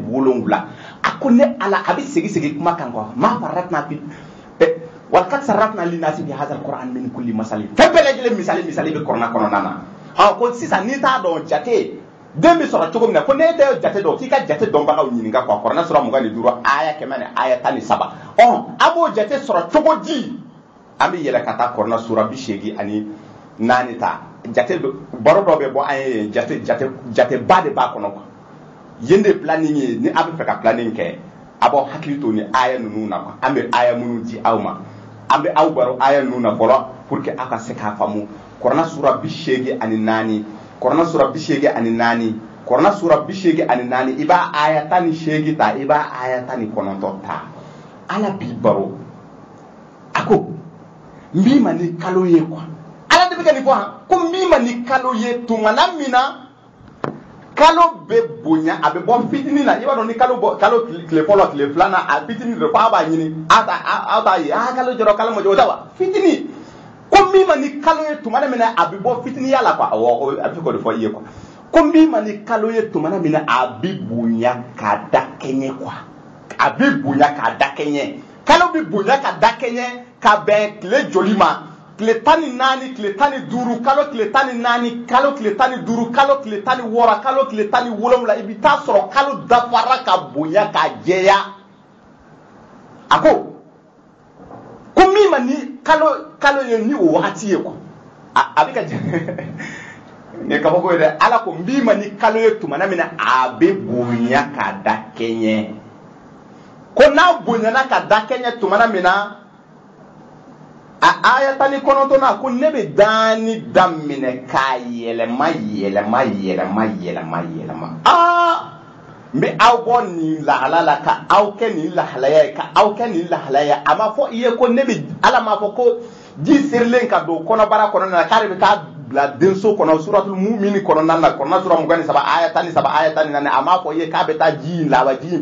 [SPEAKER 1] 7 a ko ne Ala a bɛ segin kuma kan quoi ma faratna fi walqad sarrafna linnasi fi hadha alquran min kulli masalin fɛn bɛɛ lajɛlen misali bɛ Kɔrɔna kɔnɔna na ko sisan n'i t'a dɔn jate den bɛ sɔrɔ cogo min na ko ne tɛ jate dɔn k'i ka jate dɔnbagaw ɲininka quoi Kɔrɔna sura 25 aya 100 ani aya 13 a b'o jate sɔrɔ cogo di an bɛ yɛlɛ ka taa Kɔrɔna sura 84 ani 4 ta jate baro dɔ bɛ bɔ an ye jate ba de b'a kɔnɔ quoi yen de planning ye ni a bɛ fɛ ka planning kɛ a b'aw hakili to ni aya ninnu na quoi an bɛ aya minnu di aw ma an bɛ aw baro aya ninnu na fɔlɔ pour que aw ka se k'a faamu Kɔrɔna sura 84 ani 4 Kɔrɔna sura 84 ani 4 Kɔrɔna sura 84 ani 4 i b'a aya 18 ta i b'a aya 19 ta Ala b'i baro a ko n b'i ma ni kalo ye quoi Ala de bɛ ka nin fɔ ko n b'i ma ni kalo ye tumana min na kalo bɛ bonya a bɛ bɔ fitinin na i b'a dɔn ni kalo tile fɔlɔ tile filanan a fitinin de fɔ a b'a ɲini aw t'a ye kalo jɔra kalo ma jɔ o tɛ wa fitinin ko min ma ni kalo ye tumana min na a bɛ bɔ fitininya la quoi awɔ a bɛ se k'o de fɔ i ye quoi ko min ma ni kalo ye tumana min na a bɛ bonya k'a da kɛɲɛ quoi a bɛ bonya k'a da kɛɲɛ kalo bɛ bonya k'a da kɛɲɛ ka bɛn tile joli ma tile 14 tile 15 kalo tile 14 kalo tile 15 kalo tile 16 kalo tile 17 i bɛ taa sɔrɔ kalo dafara ka bonya ka jɛya a ko min ma ni kalo ye ni o wagati ye quoi a bɛ ka ne ka fɔ ko yɛrɛ Ala ko min ma ni kalo ye tumana min na a bɛ bonya ka da kɛɲɛ ko n'a bonyana ka da kɛɲɛ tumana min na a aya 19 ko ne bɛ danni daminɛ k'a yɛlɛma n bɛ aw bɔ nin lahala la ka aw kɛ nin lahalaya ye ka aw kɛ nin lahalaya a ma fɔ i ye ko ne bɛ Ala ma fɔ ko ji sirilen ka don kɔnɔbara kɔnɔna na k'ale bɛ taa bila denso kɔnɔ suratul mu'min kɔnɔna na Kɔrɔna sura 23 aya 17 aya 14 a ma fɔ i ye k'a bɛ taa ji in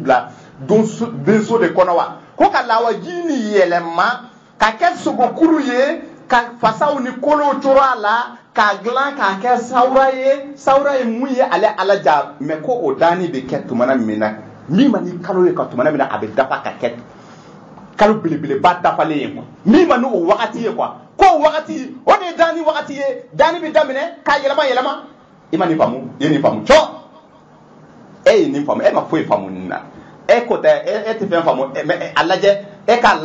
[SPEAKER 1] bila denso de kɔnɔ wa ko ka lawaji ni yelema ka kɛ sogokuru ye ka fasaw ni kolo coro a la ka dilan ka kɛ sawura ye mun ye ale alaja mais ko o dani bɛ kɛ tumana min na min ma ni kalo ye ka tumana min na a bɛ dafa ka kɛ kalo belebeleba dafalen ye quoi min ma n'o wagati ye quoi ko wagati o de ye dani wagati ye dani bɛ daminɛ ka yɛlɛma i ma nin faamu i ye nin faamu cɔ e ye nin faamu e ma foyi faamu nin na e ko tɛ e tɛ fɛn faamu mais a lajɛ e k'a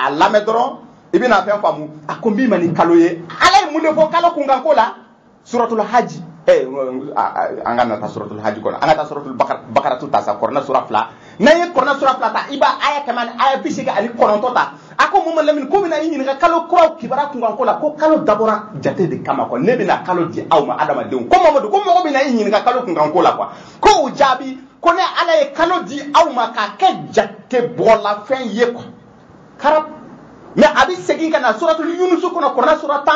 [SPEAKER 1] lamɛn dɔrɔn i bɛna fɛn faamu a ko min ma ni kalo ye ala ye mun de fɔ kalo kunkanko la suratul haji an ka na taa suratul haji kɔnɔ an ka taa suratul bakaratu ta sa kɔrɔna sura 2 n'an ye kɔrɔna sura 2 ta i b'a aya 189 ta a ko Mamadu Lamini ko bɛna i ɲininka kalo kuraw kibaruya kunkanko la ko kalo dabɔra jate de kama quoi ne bɛna kalo di aw ma adamadenw ko Mamadu ko mɔgɔ bɛna i ɲininka kalo kunkanko la quoi ko o jaabi ko ne ala ye kalo di aw ma k'a kɛ jate bɔlafɛn ye quoi karab mais a bɛ segin ka na suratul yunusu kɔnɔ kɔrɔna sura 10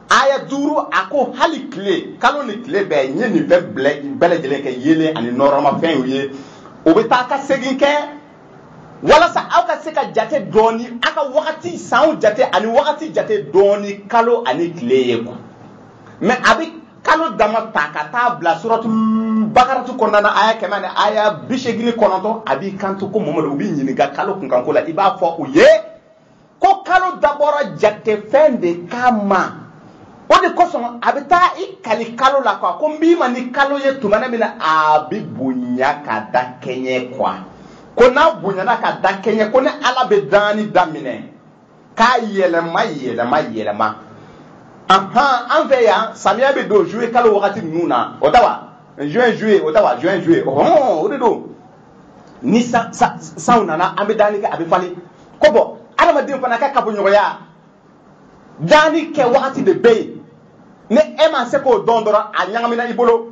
[SPEAKER 1] aya 5 a ko hali tile kalo ni tile bɛɛ n ye nin bɛɛ lajɛlen kɛ yelen ani nɔrɔmafɛnw ye o bɛ taa ka segin kɛ walasa aw ka se ka jate dɔɔni aw ka wagati sanw jate ani wagati jate dɔɔni kalo ani tile ye quoi mais a bɛ kalo dama ta ka taa bila suratul bakaratu kɔnɔna na aya 100 ani aya 89 a b'i kanto ko Mamadu u b'i ɲininka kalo kunkanko la i b'a fɔ u ye ko kalo dabɔra jatefɛn de kama o de kosɔn a bɛ taa i kali kalo la quoi ko n b'i ma ni kalo ye tumana min na a bɛ bonya ka da kɛɲɛ quoi ko n'a bonyana ka da kɛɲɛ ko ni ala bɛ dani daminɛ k'a yɛlɛma an fɛ yan samiya bɛ don juillet kalo wagati ninnu na o tɛ wa juin o de don ni sanw nana an bɛ dani kɛ a bɛ falen ko bɔn adamaden fana ka kafoɲɔgɔnya dani kɛ wagati de bɛ yen ni e ma se k'o dɔn dɔrɔn a ɲagamina i bolo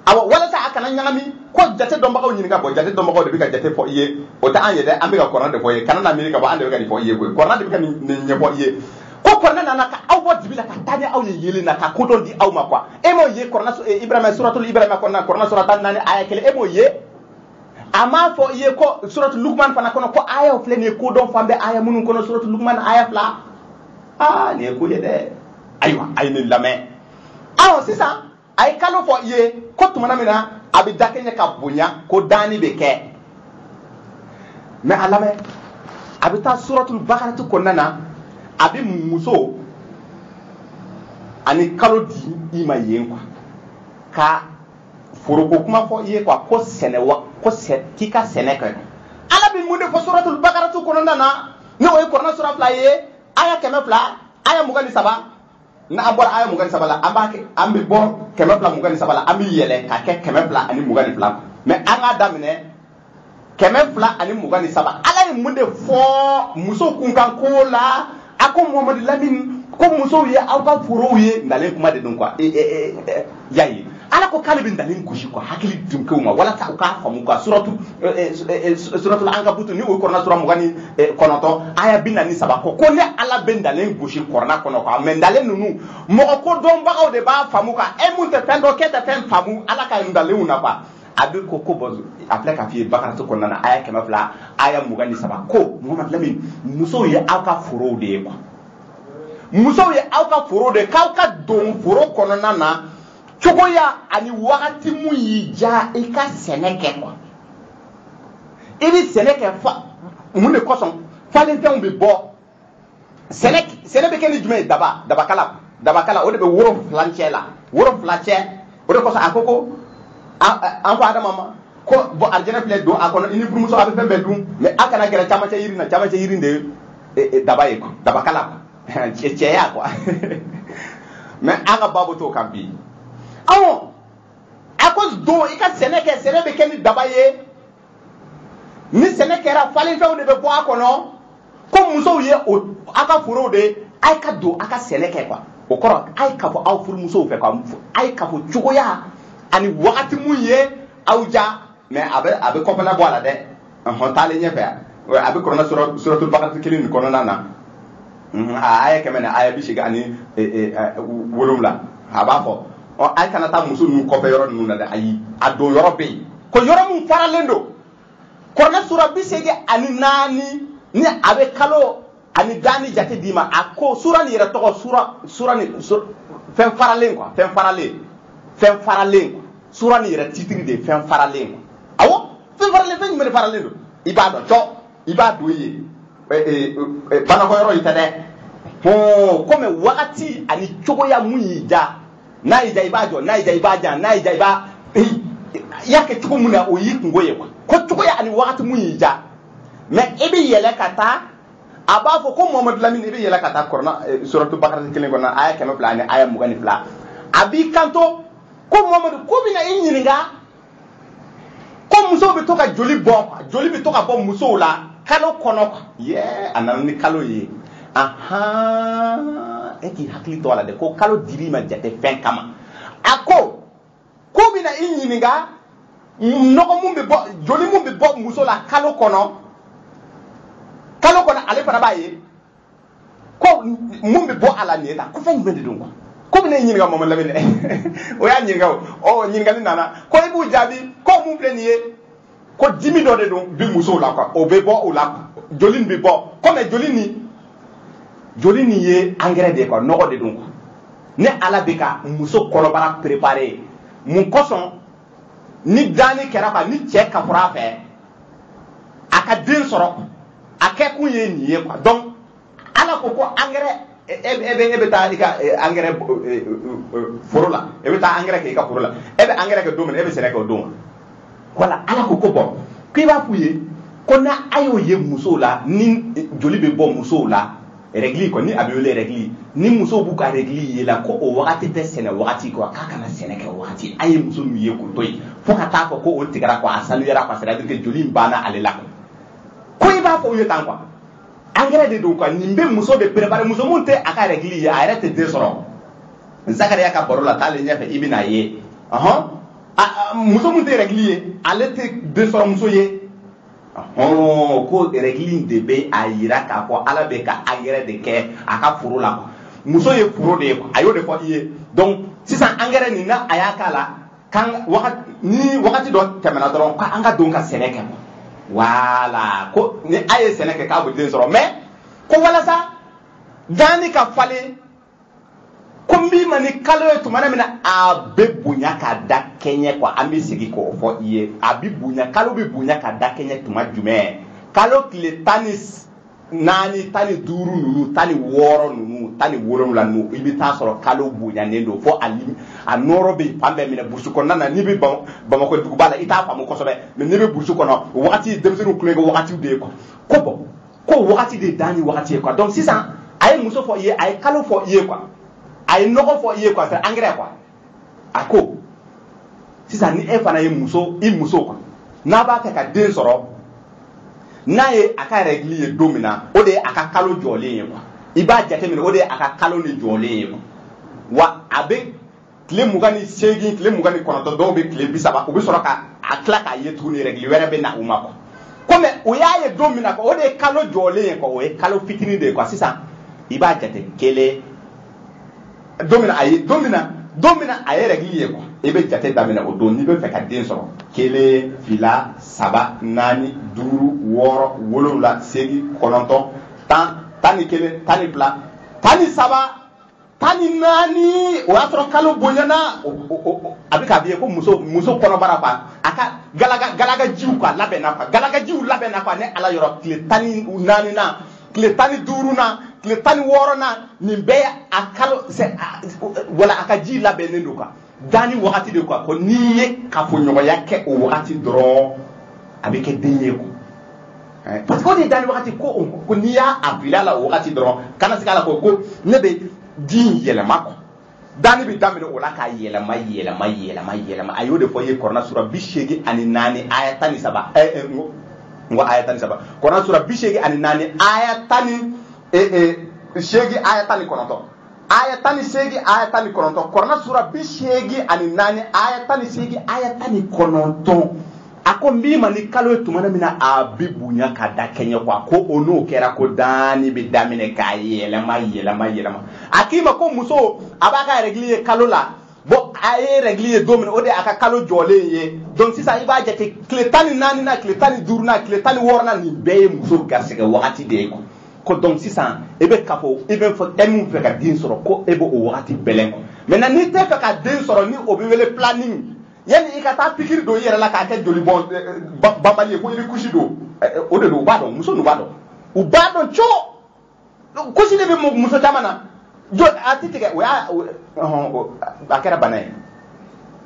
[SPEAKER 1] awɔ walasa a kana ɲagami ko jate dɔnbagaw ɲininka bɔ jate dɔnbagaw de bɛ ka jate fɔ i ye o tɛ an ye dɛ an bɛ ka kɔrɔna de fɔ i ye kana na miiri ka bɔ an de bɛ ka nin fɔ i ye koyi kɔrɔna de bɛ ka nin ɲɛfɔ i ye ko kɔrɔna nana ka aw bɔ dibi la ka taa ni aw ye yelen na ka kodɔn di aw ma quoi e m'o ye kɔrɔna suratul Ibrahima kɔrɔna sura 14 aya 1 e m'o ye a m'a fɔ i ye ko suratul Lukman fana kɔnɔ ko ayaw filɛ nin ye kodɔn fan bɛɛ aya minnu kɔnɔ suratul Lukman aya 2 nin ye ko ye dɛ ayiwa a ye nin lamɛn awɔ sisan a ye kalo fɔ i ye ko tumana min na a bɛ da kɛɲɛ ka bonya ko dani bɛ kɛ mais a lamɛn a bɛ taa suratul bakaratu kɔnɔna na a bɛ muso ani kalo di i ma yen quoi ka foroko kuma fɔ i ye quoi ko k'i ka sɛnɛ kɛ ala bɛ mun de fɔ suratul bakaratu kɔnɔna na ne o ye kɔrɔna sura 2 ye aya 100 aya 23 n'an bɔra aya 23 la an bɛ bɔ 123 la an bɛ yɛlɛ ka kɛ 122 ani 22 mais an k'a daminɛ 102 ani 27 ala ye mun de fɔ muso kunkanko la a ko Mamadu Lamini ko musow ye aw ka forow ye nalen kuma de don quoi yayi ala ko k'ale bɛ nalen gosi quoi hakili dunkew ma walasa u k'a faamu quoi suratul Ankabutu ni o ye kɔrɔna sura 29 aya 43 ko ne ala bɛ nalen gosi kɔrɔna kɔnɔ quoi mais nalen ninnu mɔgɔ ko dɔnbagaw de b'a faamu quoi e mun tɛ fɛn dɔn k'e tɛ fɛn faamu ala ka nalenw na quoi a bɛ ko bɔn a filɛ k'a f'i ye bakaratu kɔnɔna na aya 102 aya 23 ko Mamadu Lamini musow ye aw ka forow de ye quoi musow ye aw ka foro de k'aw ka don foro kɔnɔna na cogoya ani wagati mun y'i ja i ka sɛnɛ kɛ quoi i bɛ sɛnɛ kɛ mun de kosɔn falenfɛnw bɛ bɔ sɛnɛ bɛ kɛ ni jumɛn ye dabakala o de bɛ woro filacɛ la o de kosɔn a ko an ko adama ma ko bɔn arijɛnɛ filɛ don a kɔnɔ i ni furumuso a bɛ fɛn bɛɛ dun mais a kana gɛrɛ camancɛ yiri na camancɛ yiri de ye daba ye quoi dabakala quoi cɛya quoi mais an ka baabu t'o kan bi awɔ a ko don i ka sɛnɛ bɛ kɛ ni daba ye ni sɛnɛ kɛra falenfɛnw de bɛ bɔ a kɔnɔ ko musow ye a ka forow de a ye ka don a ka sɛnɛ kɛ quoi o kɔrɔ a ye ka fɔ aw furumusow fɛ quoi a ye ka fɔ cogoya ani wagati mun ye aw ja mais a bɛ kɔfɛla bɔ a la dɛ taalen ɲɛfɛ a bɛ kɔrɔna suratul bakaratu 1 nin kɔnɔna na aya 100 aya 80 ani 7 a b'a fɔ a ye kana taa muso ninnu kɔfɛ yɔrɔ ninnu na dɛ ayi a don yɔrɔ bɛ yen ko yɔrɔ min faralen don kɔrɔna sura 84
[SPEAKER 2] ni abe kalo ani dani jate dima ako sura ni yɛrɛ tɔgɔ sura ni fɛn faralen quoi fɛn faralen sura ni yɛrɛ titre de fɛn faralen quoi awɔ fɛn faralen fɛn jumɛn de faralen don i b'a dɔn cɔ i b'a don ye banakɔyɔrɔ yi tɛ dɛ komi wagati ani cogoya mun y'i ja n'a y'i ja i b'a jɔ n'a y'i ja i b'a jan n'a y'i ja i b'a i y'a kɛ cogo mun na o y'i kungo ye quoi ko cogoya ani wagati mun y'i ja mais i bɛ yɛlɛ ka taa a b'a fɔ ko Muhamadu Lamini i bɛ yɛlɛ ka taa kɔrɔna suratu Bakara 1 kɔnɔ aya 102 ani aya 22 a b'i kanto ko Muhamadu ko bɛna i ɲininka ko musow bɛ to ka joli bɛ to ka bɔ musow la kalo kɔnɔ a nana ni kalo ye e k'i hakili to a la dɛ ko kalo dir'i ma jate fɛn kama a ko bɛna i ɲininka nɔgɔ mun bɛ bɔ joli mun bɛ bɔ muso la kalo kɔnɔ ale fana b'a ye ko mun bɛ bɔ a la nin ye tan ko fɛn jumɛn de don ko bɛna i ɲininka Muhamadu Lamini o y'a ɲininka o ɲininkali nana ko i b'u jaabi ko mun filɛ nin ye ko dimi dɔ de don bi musow la quoi o bɛ bɔ o la joli nin bɛ bɔ komi joli nin ye engrais de ye quoi nɔgɔ de don quoi ne Ala bɛ ka muso kɔnɔbara préparer mun kosɔn ni dani kɛra quoi ni cɛ kafura fɛ a ka den sɔrɔ a kɛ kun ye nin ye quoi donc Ala ko engrais e bɛ taa i ka engrais foro la e bɛ taa engrais kɛ i ka foro la e bɛ engrais kɛ don min e bɛ sɛnɛ kɛ o don voilà Ala ko bon k'i b'a f'u ye ko n'a a y'o ye musow la ni joli bɛ bɔ musow la règle quoi ni a bɛ wele règle ni musow b'u ka règle ye la ko o wagati tɛ sɛnɛ wagati quoi k'a kana sɛnɛ kɛ o wagati a ye muso min ye k'o to yen fo ka taa fɔ ko o tigɛra quoi a sanuyara quoi c'est à dire que joli in banna ale la ko i b'a fɔ u ye tan quoi engrais de don quoi nin bɛ muso de préparer muso mun tɛ a ka règle ye a yɛrɛ tɛ den sɔrɔ Zakariya ka baro la taale ɲɛfɛ i bɛna ye muso mun tɛ règle ye ale tɛ den sɔrɔ muso ye ko règle de bɛ a yira k'a fɔ Ala bɛ ka engrais de kɛ a ka foro la muso ye foro de ye quoi a y'o de fɔ i ye donc sisan engrais nin na a y'a k'a la ni wagati dɔ tɛmɛna dɔrɔn ko an ka don ka sɛnɛ kɛ voilà ko ni a ye sɛnɛ kɛ k'a bɛ den sɔrɔ mais ko walasa dani ka falen ko min ma ni kalo ye tuma min na a bɛ bonya ka da kɛɲɛ quoi an bɛ segin k'o fɔ i ye a bɛ bonya kalo bɛ bonya ka da kɛɲɛ tuma jumɛn kalo tile 14 15 16 ninnu 16 ninnu 17 ninnu i bɛ taa sɔrɔ kalo bonyanen don fo a nɔrɔ bɛ fan bɛɛ minɛ burusi kɔnɔna na n'i bɛ Bamakɔ duguba la i t'a faamu kosɛbɛ mais n'i bɛ burusi kɔnɔ o wagati denmisɛnninw tulonkɛ wagati de ye quoi ko bon ko wagati de dan ni wagati ye quoi donc sisan a ye muso fɔ i ye a ye kalo fɔ i ye quoi a ye nɔgɔ fɔ i ye quoi c'est engrais quoi a ko sisan ni e fana ye i muso quoi n'a b'a fɛ ka den sɔrɔ n'a ye a ka règle ye don min na o de ye a ka kalo jɔlen ye quoi i b'a jateminɛ o de ye a ka kalo ni jɔlen ye quoi wa a bɛ tile 28 tile 29 dɔw bɛ tile 30 u bɛ sɔrɔ ka a tila k'a ye tuguni règle wɛrɛ bɛ na u ma quoi comme o y'a ye don min na quoi o de ye kalo jɔlen ye quoi o ye kalo fitinin de ye quoi sisan i b'a jate kelen don min na a ye règle ye quoi i bɛ jate daminɛ o don n'i bɛ fɛ ka den sɔrɔ 1 2 3 4 5 6 7 8 9 10 11 12 13 14 o y'a sɔrɔ kalo bonyana a bɛ k'a f'i ye ko muso kɔnɔbara quoi a ka galagajiw quoi labɛnna quoi galagajiw labɛnna quoi ne Ala yɔrɔ tile 14 na tile 15 na tile 16 na nin bɛɛ a kalo wala a ka ji labɛnnen don quoi dani wagati de quoi ko n'i ye kafoɲɔgɔnya kɛ o wagati dɔrɔn a bɛ kɛ den ye quoi parce que o de ye dani wagati ko n'i y'a bila la o wagati dɔrɔn kana se k'a la ko ne bɛ din yɛlɛma quoi dani bɛ daminɛ o la k'a yɛlɛma a y'o de fɔ i ye Kɔrana sura 84 aya 13 n ko aya 13 Kɔrana sura 84 aya 18 aya 19 aya 18 aya 19 Kɔrana sura 84 aya 18 aya 19 a ko min ma ni kalo ye tuma min na a bɛ bonya ka da kɛɲɛ quoi ko o n'o kɛra ko dani bɛ daminɛ k'a yɛlɛma a k'i ma ko muso a b'a ka règle ye kalo la bon a ye règle ye don min o de a ka kalo jɔlen ye donc sisan i b'a jate tile 14 na tile 15 na tile 16 na nin bɛɛ ye muso garisɛgɛ wagati de ye ko donc sisan i bɛ ka fɔ i bɛ fɔ e min fɛ ka den sɔrɔ ko e bɛ o wagati bɛlɛn maintenant n'i tɛ fɛ ka den sɔrɔ ni o bɛ wele planning yani i ka taa pikiri don i yɛrɛ la k'a kɛ joli bɔn banbali ye ko i bɛ kusi don o de don u b'a dɔn muso n'u b'a dɔn u b'a dɔn co kusi de bɛ muso caman na jo a ti tigɛ o y'a a kɛra bana ye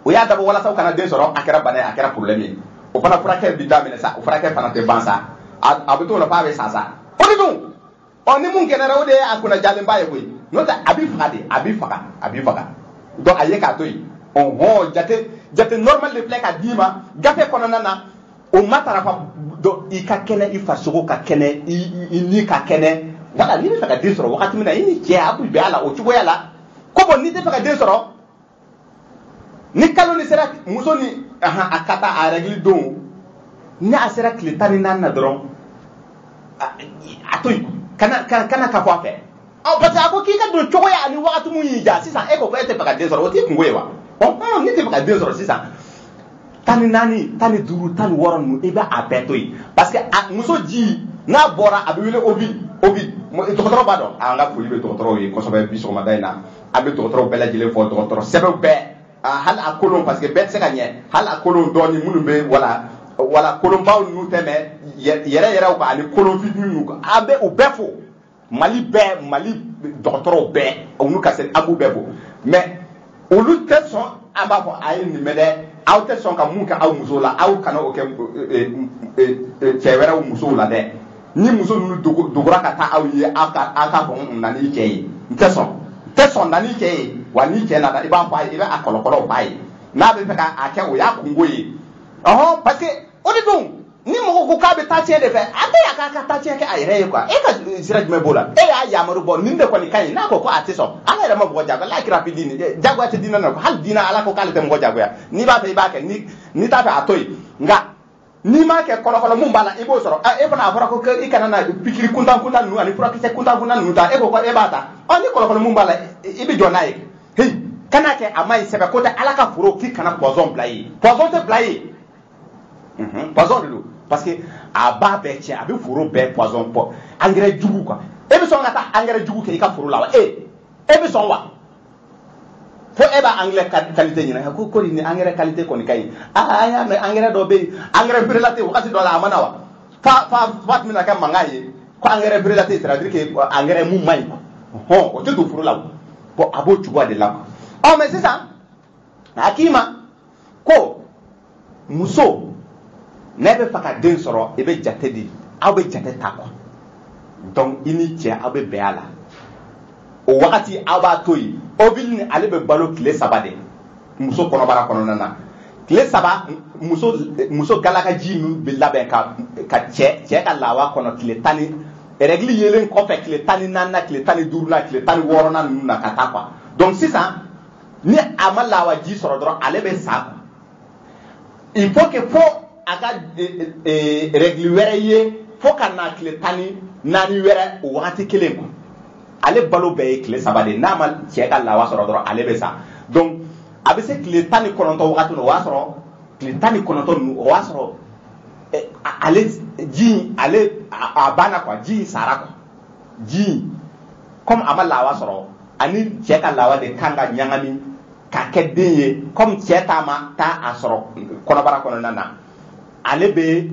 [SPEAKER 2] o y'a dabɔ walasa u kana den sɔrɔ a kɛra bana ye a kɛra problème ye o fana furakɛ bi daminɛ sa o furakɛ fana tɛ ban sa a bɛ t'o la f'a bɛ sa sa o de dun ni mun kɛnɛra o de ye a kunna jalenba ye koyi n'o tɛ a b'i faga de a b'i faga donc a ye k'a to yen jate normal de filɛ ka d'i ma gafe kɔnɔna na o matarafa donc i ka kɛnɛ i farisogo ka kɛnɛ i ni ka kɛnɛ voilà n'i bɛ fɛ ka den sɔrɔ wagati min na i ni cɛ a bɛ bɛn a la o cogoya la ko bon n'i tɛ fɛ ka den sɔrɔ ni kalo ni sera muso ni a ka taa a règle don ni a sera tile 14 na dɔrɔn a to yen kana ka fɔ a fɛ parce que a ko k'i ka don cogoya ani wagati mun y'i ja sisan e ko e tɛ fɛ ka den sɔrɔ o t'i kungo ye wa n'i tɛ fɛ ka den sɔrɔ sisan 14 15 16 ninnu i bɛ a bɛɛ to yen parce que muso ji n'a bɔra a bɛ wele obi dɔgɔtɔrɔ b'a dɔn an ka foli bɛ dɔgɔtɔrɔw ye kosɛbɛ bi sɔgɔmada in na an bɛ dɔgɔtɔrɔw bɛɛ lajɛlen fɔ dɔgɔtɔrɔ sɛbɛnw bɛɛ hali a kolon parce que bɛɛ tɛ se ka ɲɛ hali a kolon dɔɔni minnu bɛ wala kolonbaw ninnu tɛ mɛ yɛrɛw kan ani kolon fitininw kan an bɛ u bɛɛ fo mali dɔgɔtɔrɔw bɛɛ olu ka se an b'u bɛɛ fo mais olu tɛ sɔn an b'a fɔ a ye nin mɛn dɛ aw tɛ sɔn ka mun kɛ aw musow la aw kana o kɛ cɛ wɛrɛw musow la dɛ ni muso ninnu dogora ka taa aw ye aw ka fɔ na n'i cɛ ye n tɛ sɔn na n'i cɛ ye wa n'i cɛ nana i b'a fɔ a ye i bɛ a kɔlɔkɔlɔw f'a ye n'a bɛ fɛ k'a kɛ o y'a kungo ye parce que o de don ni mɔgɔ ko k'a bɛ taa tiɲɛ de fɛ a bɛ y'a k'a ka taa tiɲɛ kɛ a yɛrɛ ye quoi e ka sira jumɛn b'o la e y'a yamaru bɔ nin de kɔni ka ɲi n'a ko a tɛ sɔn ala yɛrɛ ma mɔgɔ jagoya ala kira bi diini jagoya tɛ diinɛ na hali diinɛ ala ko k'ale tɛ mɔgɔ jagoya n'i b'a fɛ i b'a kɛ n'i t'a fɛ a to yen nka n'i m'a kɛ kɔlɔkɔlɔ mun b'a la i b'o sɔrɔ e fana a fɔra ko i kana na pikiri kuntan ninnu ani furakisɛ kuntan ninnu ta e ko e b'a ta ni kɔlɔkɔlɔ mun b'a la i bɛ jɔ n'a ye hey kana kɛ a ma ɲi sɛbɛ ko tɛ ala ka foro k'i kana poison bila ye poison tɛ bila ye poison de don parce que a b'a bɛɛ tiɲɛ a bɛ foro bɛɛ poison bɔ engrais jugu quoi e bɛ sɔn ka taa engrais jugu kɛ i ka foro la wa e bɛ sɔn wa fo e b'a engrais qualité ɲininka ko nin engrais qualité kɔni ka ɲi an y'a mɛn engrais dɔ bɛ yen engrais berelate wagati dɔ la a ma na wa fa tun bɛna kɛ mankan ye ko engrais berelate c'est à dire que engrais mun man ɲi quoi o tɛ don foro la bon a b'o cogoya de la quoi mais sisan a k'i ma ko muso ne bɛ fɛ ka den sɔrɔ i bɛ jate di aw bɛ jate ta quoi donc i ni cɛ aw bɛ bɛn a la o wagati aw b'a to yen ovule ni ale bɛ balo tile 3 de muso kɔnɔbara kɔnɔna na tile 3 muso galakaji ninnu bɛ labɛn ka cɛ ka lawa kɔnɔ tile 10 règle yelen kɔfɛ tile 14 tile 15 tile 16 ninnu na ka taa quoi donc sisan ni a ma lawaji sɔrɔ dɔrɔn ale bɛ sa quoi il faut que fo a ka règle wɛrɛ ye fo ka na tile 14 wɛrɛ o wagati kelen quoi ale balo bɛɛ ye tile 3 de n'a ma cɛ ka lawa sɔrɔ dɔrɔn ale bɛ sa donc a bɛ se tile 19 wagati o b'a sɔrɔ tile 19 ninnu o b'a sɔrɔ ale ji a banna quoi ji sara quoi ji comme a ma lawa sɔrɔ ani cɛ ka lawa de kan ka ɲagami ka kɛ den ye comme cɛ taa a sɔrɔ kɔnɔbara kɔnɔna na ale bɛ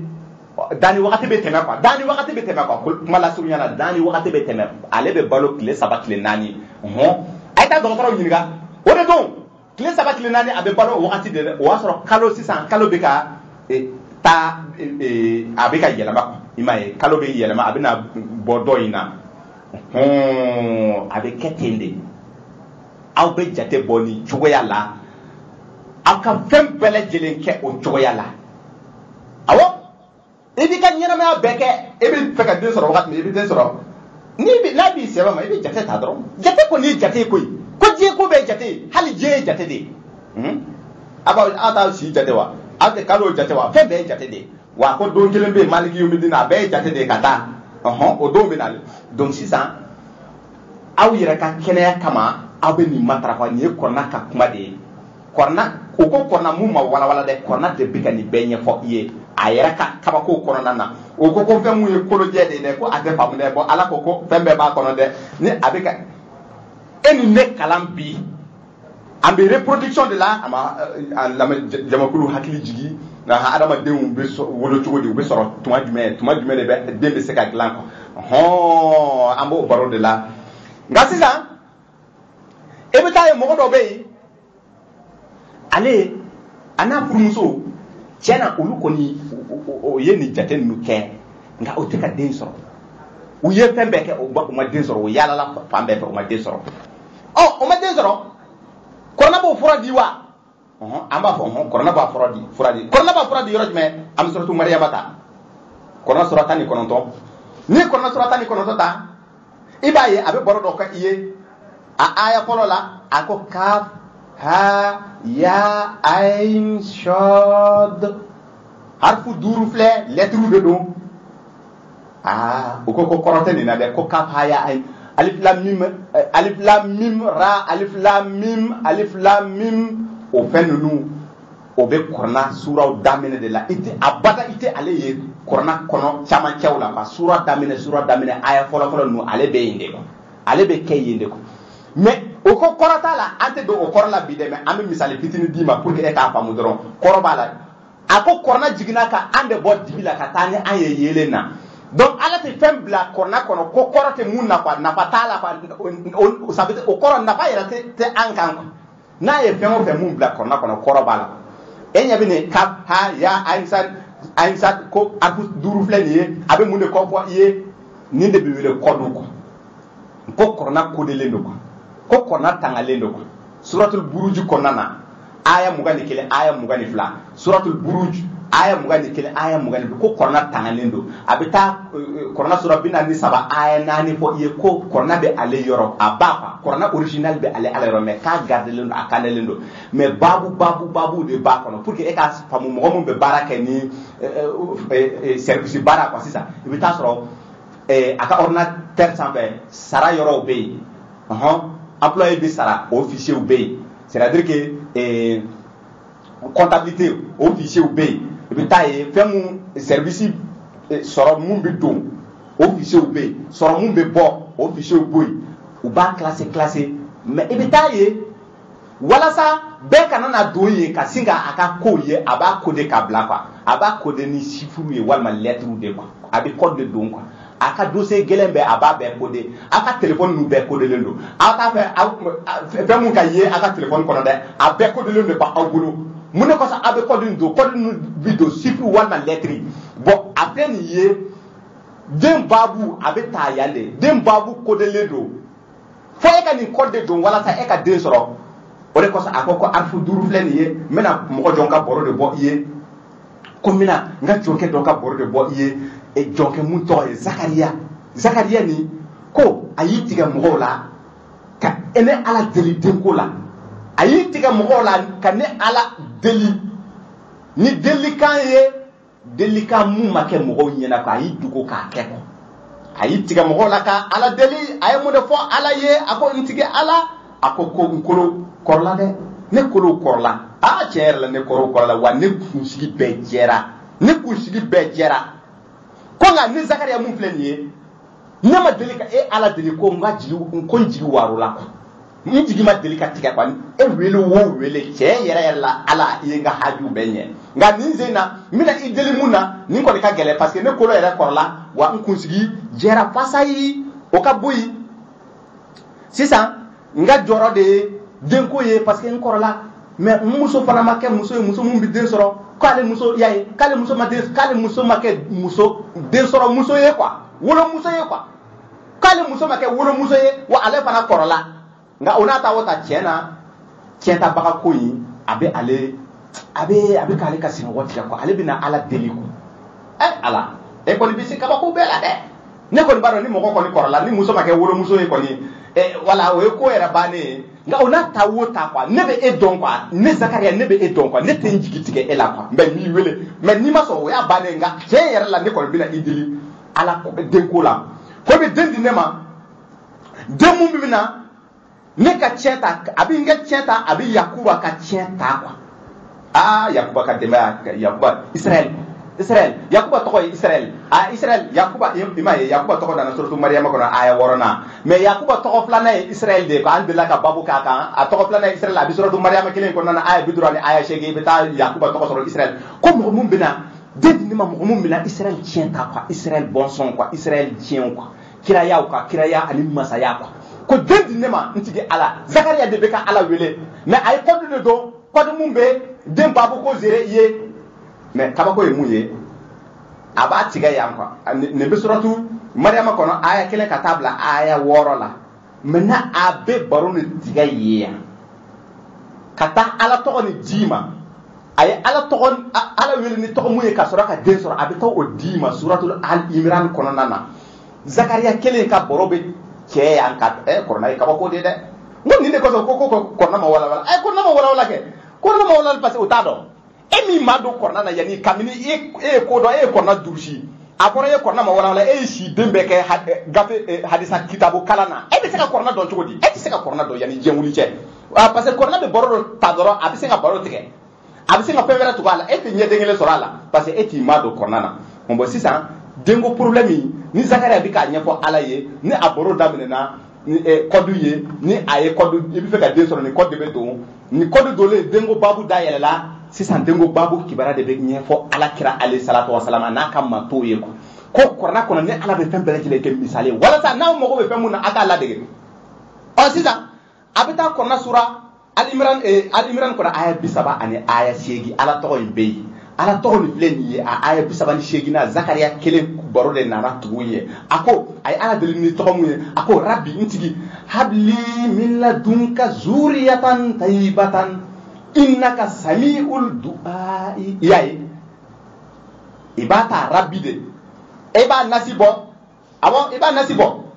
[SPEAKER 2] dani wagati bɛ tɛmɛ quoi kuma la surunya na dani wagati bɛ tɛmɛ ale bɛ balo tile 3 tile 4 a ye taa dɔgɔtɔrɔw ɲininka o de don tile 3 tile 4 a bɛ balo o wagati de o y'a sɔrɔ kalo bɛ ka taa a bɛ ka yɛlɛma quoi i m'a ye kalo bɛ yɛlɛma a bɛ na bɔ dɔ in na a bɛ kɛ ten de aw bɛ jate bɔ ni cogoya la aw ka fɛn bɛɛ lajɛlen kɛ o cogoya la awɔ i b'i ka ɲɛnamaya bɛɛ kɛ i bɛ fɛ ka den sɔrɔ wagati min i bɛ den sɔrɔ n'a b'i sɛbɛn ma i bɛ jate ta dɔrɔn jate kɔni ye jate koyi ko diɲɛ ko bɛ jate hali diɲɛ ye jate de aw t'aw si jate wa aw tɛ kalo jate wa fɛn bɛɛ ye jate de wa ko don kelen bɛ yen maliki min di na a bɛɛ ye jate de ka taa o don bɛ na donc sisan aw yɛrɛ ka kɛnɛya kama aw bɛ nin matarafa nin ye kɔnɔna ka kuma de ye korna o ko korna mu ma wala wala de korna de bika ni benye fo ye ayera ka kaba ko korna na o ko fe mu ye kolo je de ko ate famu de bo ala ko fembe ba kono de ni abika eni ne kalambi ambe reproduction de la ama la jamakulu hakili jigi na adama deum be so wolo chogodi be soro tuma jume de be dembe se ka glan ko ambo baro de la ngasi sa ebita ye mogo do be ale ana furumuso tiena olu koni o ye ni jaten nu ke nga o te ka den soro o ye fembe ke o ma den soro o yala la fambe o ma den soro o ma den soro korona bo fura diwa amba fo korona ba fura di korona ba fura di yoro me am suratu maryama ta korona surata ni kononto ni korona surata ni kononto ta ibaye abe boro do ka iye a aya polola ako kaf ha ya ain shad harfu durufle letru de do o ko korote ni na be ko kaf ha ya ain alif lam mim ra alif lam mim o fenunu o be korna sura damene de la ite abada ite ale ye korna kono chama chawla ba sura damene aya folo nu ale be inde ko ale be kay yinde ko mais o ko korata la ante do o korla bi de mais ambe misali fitini dima pour que e ka famu doron korobala ako korna jigina ka ande bo dibila ka tani aye yele na donc ala te fembla korna kono ko korote munna kwa na patala kwa o sabite o koron na pa yera te ankan ko na ye fengo fe mun bla korna kono korobala enya bine kap ha ya ainsat ko arfu duru fleni abe munde ko fo ye ninde be wele kodu ko korna kodelendo ko korna tangalendo ko suratul buruj kornana aya mugani kele aya mugani fla suratul buruj aya mugani kele aya mugani ko korna tangalendo abita korna sura bina ni saba aya nani fo ye ko korna be ale yoro abapa korna original be ale yoro me ka garde lendo akane lendo mais babu de ba kono pour que e ka famu mo mo be baraka ni service bara quoi c'est ça ibita soro aka ordinateur sans fait sara yoro be employé de sara officier be c'est-à-dire que comptabilité officier be et taille fait mon service soro mun be don officier be soro mun be bo officier boy ou ba classé mais et taille wala sa be kanana doye ka singa aka koye aba code ka bla quoi aba code ni chiffre ye walma lettre de quoi abi code de don quoi aka dossier gelembe aba be code aka téléphone nu be code lendo aka fe mun ka ye aka téléphone kono de abe code lendo ba awgulo mune ko sa abe code nu video chiffre walma lettre bon après ni ye dem babu abe ta yande dem babu code lendo fo e ka ni code don wala sa e ka den soro o de ko sa akoko arfu duru fleni ye mena mo jonka boro de bo ye ko mina nga jonke donka boro de bo ye e jonke mun to e Zakaria ni ko ayi tiga mo la ka ene ala deli denko la ayi tiga mo la ka ne ala deli ni deli kan ye deli kan mu make mo nyena ka ayi duko ka keko ayi tiga mo la ka ala deli ay mo de fo ala ye ako ntige ala ako ko nkolo korla de ne kolo korla a cher la ne kolo korla wa ne kusigi be jera ko nga ni Zakaria mun fleniye ne ma delika e ala deli ko nga jigi ko jigi waru la ko ni jigi ma delika tika kwa e wele che yera la ala ye nga haju benye nga ni zena mina ideli muna ni ko ka gele parce que ne kolo yera korla wa kusigi jera fasayi o ka boyi sisa nga joro de denko ye parce que nkorla mais muso fana make muso mun bi den soro ko ale muso yaye kale muso ma den kale muso make muso den soro muso ye quoi wolo muso ye quoi kale muso make wolo muso ye wa ale fana korola nga onata wota chena baka ko yi abe kale ka sin woti ko ale bina ala deli ko ala e ko bi se ka ko bela de ne ko baro ni mo ko ni korola ni muso make wolo muso ye ko ni wala o ko era bane nga onata wota kwa nebe e don kwa ne Zakaria nebe e don kwa ne tenjigitike ela kwa mais ni wele mais ni ma so ya bane nga je yera la ne ko bina idili ala ko denko la ko be dendi nema demu bimina ne ka tienta abi nga tienta abi Yakuba ka tienta quoi Yakuba ka dema Yakuba Israël Yakuba to Israël Israël Yakuba imaye Yakuba to na suratu Maryam ko na aya worona mais Yakuba to flana Israël de ko andila ka babu ka kan a to flana Israël abi suratu Maryam kilen ko na aya bidurani aya shege beta Yakuba to suratu Israël ko mo mum bina dedi ni ma mo mum bina Israël tienta quoi Israël bon son quoi Israël tient quoi kiraya quoi kiraya ani masaya quoi ko dedi ni ma ntigi ala Zakaria de beka ala wele mais ay ko de do ko de mum be dem babu ko zere ye mais kabako ye muye aba tiga yam quoi ne be suratu Maryam kono aya kele ka tabla aya woro la mena abe barone tiga ye kata ala to ni dima ay ala to ala wel ni to muye ka sura ka den sura abe to o dima suratul al imran kono nana Zakaria kele ka borobe ke yan ka korona kabako de ngoni ne ko korona ma wala korona ma wala ke korona ma wala parce que utado emi mado korna na yani kamini ko do korna durshi akora korna ma wala si dembe ke gafe hadisa kitabu kalana be se ka korna do chogodi be se ka korna do yani jemuli che parce que korna be bororo tadoro abi se ka bororo tike abi se ka pevera to ala te nye dengele sorala parce que eti mado korna na on bo sisa dengo problème ni Zakaria bi ka nyefo ala ye ni aboro damene na ni kodu ye ni aye kodu ibi fe ka den soro ni kodu be do ni kodu dole dengo babu dayela la sisan dengo babu kibara de be nyefo ala kira alayhi salatu wasalam anaka mato ye ko korna kono ne ala be fembele kile ke misale wala sa na mo go be femuna aka la dege o sisan abita korna sura al-imran kono aya bisaba ani aya shegi ala to be ala to ni fleni ye aya bisaba ni shegi na Zakaria kele baro de nana tuye ako ay ala de ni to mu ako rabbi intigi habli min ladunka zuriyatan tayyibatan innaka samiul du'a yayi ibata rabide eba nasibo abo iba nasibo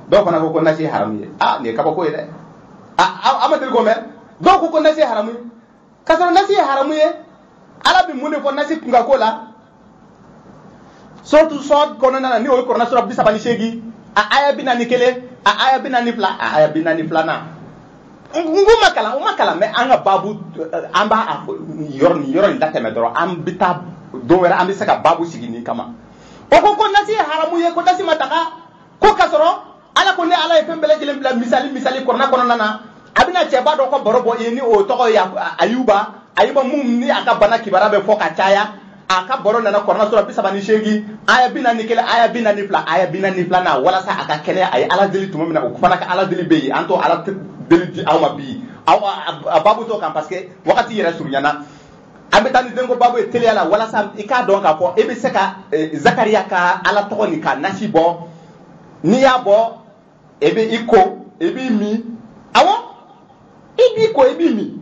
[SPEAKER 2] do ko na ko nasi haram ye ne ka ko ye amatel go mer do ko nasi haram ye kasaro nasi haram ye ala bi munde ko nasi kunga ko la surtout sod ko na ni o ko na sura bisabani shegi aya binani kele aya binani fla aya binani flana umakala me anga babu amba yorni dateme doro ambita do wera ambi saka babu sigini kama ko nasi haramu ye ko nasi mataka ko kasoro ala ko ne ala e pembele jelen bla misali korna kono nana abina cheba do ko borobo yeni o to ya ayuba mum ni aka bana kibara be foka chaya aka boro nana korna sura bisabani shegi aya binani kele aya binani fla na wala sa aka kele ay ala deli tumamina ko fana ka ala deli be anto ala deli awma bi babu to kan parce que wakati yere surnyana abetani dengo babu e tele ala wala sa ika donc ko ebe seka Zakaria ka ala to ni ka nasibo ni yabo ebe iko ebe mi awo ibi ko ebe mi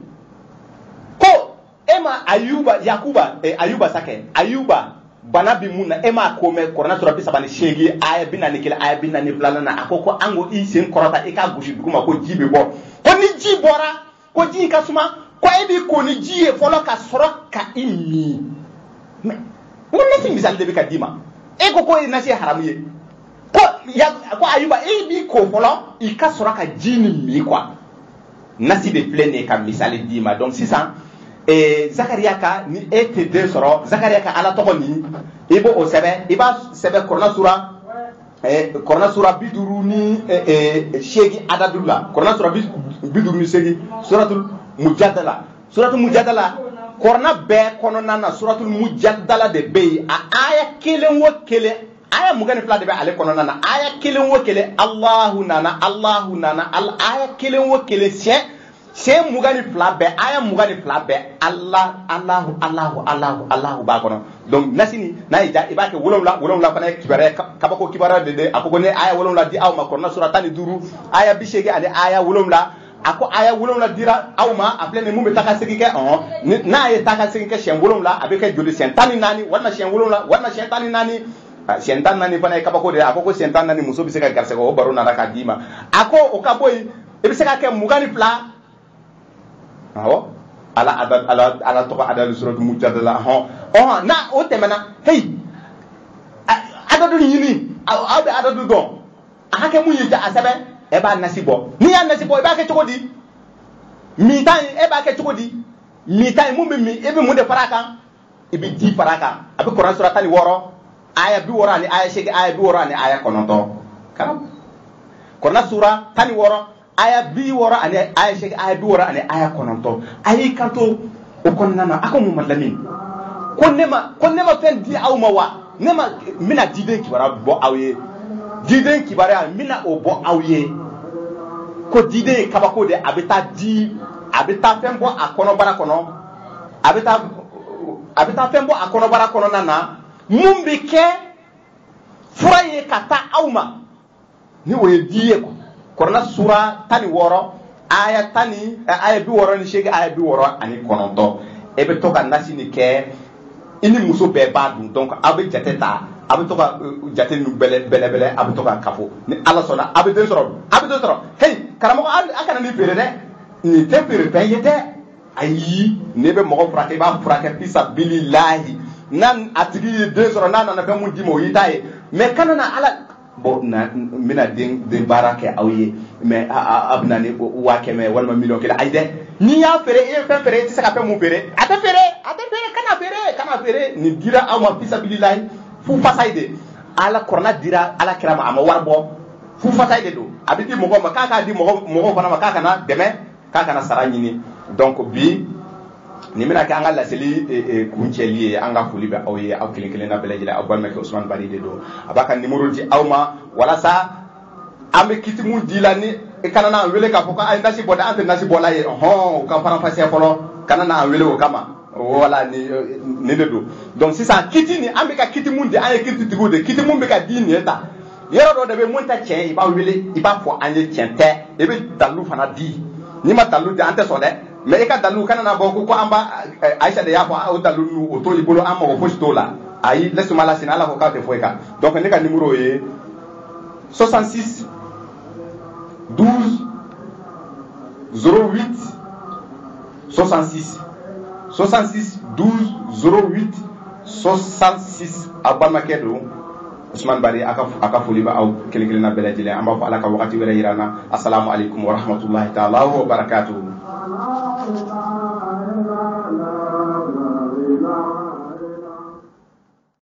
[SPEAKER 2] ko ema ayuba sake ayuba bana bi munna ema ko me korona sura bisabani shegi aya binani kila aya binani plana akoko ango isen korota ika gushi duguma ko jibe bo ko ni jibora ko ji ka suma ko ebi ko ni jiye folo ka soro ka imi me wonna fi misal de be ka dima e ko nasi haram ye ko ayuba ebi ko folo ika soro ka jini mi kwa nasi be pleine ka misal dima donc 600 Zakaria ka ni ete de soro Zakaria ka ala togo ni ibo o sebe iba sebe korona sura biduru ni shegi adadullah korona sura biduru ni shegi suratul mujadala korona be kono nana suratul mujadala de be aya kelen wo kele aya mugani fla de be ale kono nana aya kelen wo kele Allahu nana al aya kelen wo kele se mugani fla be aya mugani fla be Allahu ba kono donc nasini na ija ibake wolomla fana kibare kabako kibara de akoko ne aya wolomla di aw ma kono suratani duru aya bishege ade aya wolomla ako aya wolomla dira aw ma aplene mumbe taka segi ke na ye taka segi ke shen wolomla abeke jodi sentani nani wala shen wolomla wala sentani nani sentan nani fana kabako de akoko sentan nani muso bi se ka garse ko baro na ka dima ako o kaboy e bi se ka ke mugani fla awo ala to adal suratu mujadala na o temana hey adadu yini adadu don aka mu yija asabe e b'a nasi bɔ n'i y'a nasi bɔ i b'a kɛ cogo di min tan e b'a kɛ cogo di min tan mun bɛ min e bɛ mun de fara a kan i bɛ di fara a kan a bɛ Kuranɛ sura 16 aya 60 ani aya 8 aya 60 ani aya 9 karam Kuranɛ sura 16 aya 60 ani aya 8 aya 60 ani aya 9 ayi kanto o kɔnɔna na a ko mun Lamin ko ne ma fɛn di aw ma wa ne ma mina diden kibaruya bɔ aw ye diden kibaruya mina o bɔ aw ye ko diden ye kabako de a bɛ taa fɛn bɔ a kɔnɔbara kɔnɔ a bɛ taa fɛn bɔ a kɔnɔbara kɔnɔna na mun bɛ kɛ fura ye ka taa aw ma ni o ye di ye Kuranɛ sura 16 aya 68 aya 60 ani 9 e bɛ to ka nasi ni kɛ i ni muso bɛɛ b'a dun donc a bɛ jate ta a bɛ to ka jate nu bɛlɛbɛlɛ a bɛ to ka kafo ni Ala sɔnna a bɛ den sɔrɔ hey karamɔgɔ a kana ni feere dɛ nin tɛ feere fɛn ye dɛ ayi ne bɛ mɔgɔ furakɛ i b'a furakɛ fisabilillahi n'a a tigi ye den sɔrɔ n'a nana fɛn mun d'i ma o y'i ta ye mais kana na Ala bon n bɛna den baara kɛ aw ye mais a bɛna ni 100,000 walima 1,000,000 ayi dɛ n'i y'a feere i ye fɛn feere i tɛ se ka fɛn mun feere a tɛ feere kana feere nin dira aw ma fisabilillahi fu fasayi de Ala Kuranɛ dira Ala kira ma a ma wari bɔ fu fasayi de don a bɛ di mɔgɔ ma k'a k'a di mɔgɔw fana ma k'a kana dɛmɛ k'a kana sara ɲini donc bi nin bɛna kɛ an ka laseli kuncɛli ye an ka foli bɛ aw ye aw kelen kelen na bɛɛ lajɛlen aw balimakɛ Usmane Bari de don a b'a ka numéro di aw ma walasa an bɛ kiti mun di la ni kana n'an wele k'a fɔ ko a ye nasi bɔ dɛ an tɛ nasi bɔla ye o ka faranfasiya fɔlɔ kana n'an wele o kama wala ni de don donc sisan kiti ni an bɛ ka kiti mun di an ye kiti tigiw de kiti mun bɛ ka di nin ye ta yɔrɔ dɔ de bɛ mun tɛ tiɲɛ i b'a wele i b'a fɔ an ye tiɲɛ tɛ i bɛ dalilu fana di n'i ma dalilu di an tɛ sɔn dɛ mais i ka dalilu kana na bɔ ko an ba Ayisa de y'a fɔ o dalilu o to i bolo an mago fosi t'o la ayi laissez-moi la sini Ala ko k'a tɛ foyi kan donc ne ka numéro ye 66 12 08 66 12 08 66 a balimakɛ don Usmane Bari a ka foli bɛ aw kelen kelen na bɛɛ lajɛlen an b'a fɔ Ala ka wagati wɛrɛ yira an na assalamu alaikum wa rahmatullahi ta'ala wa barakatuhu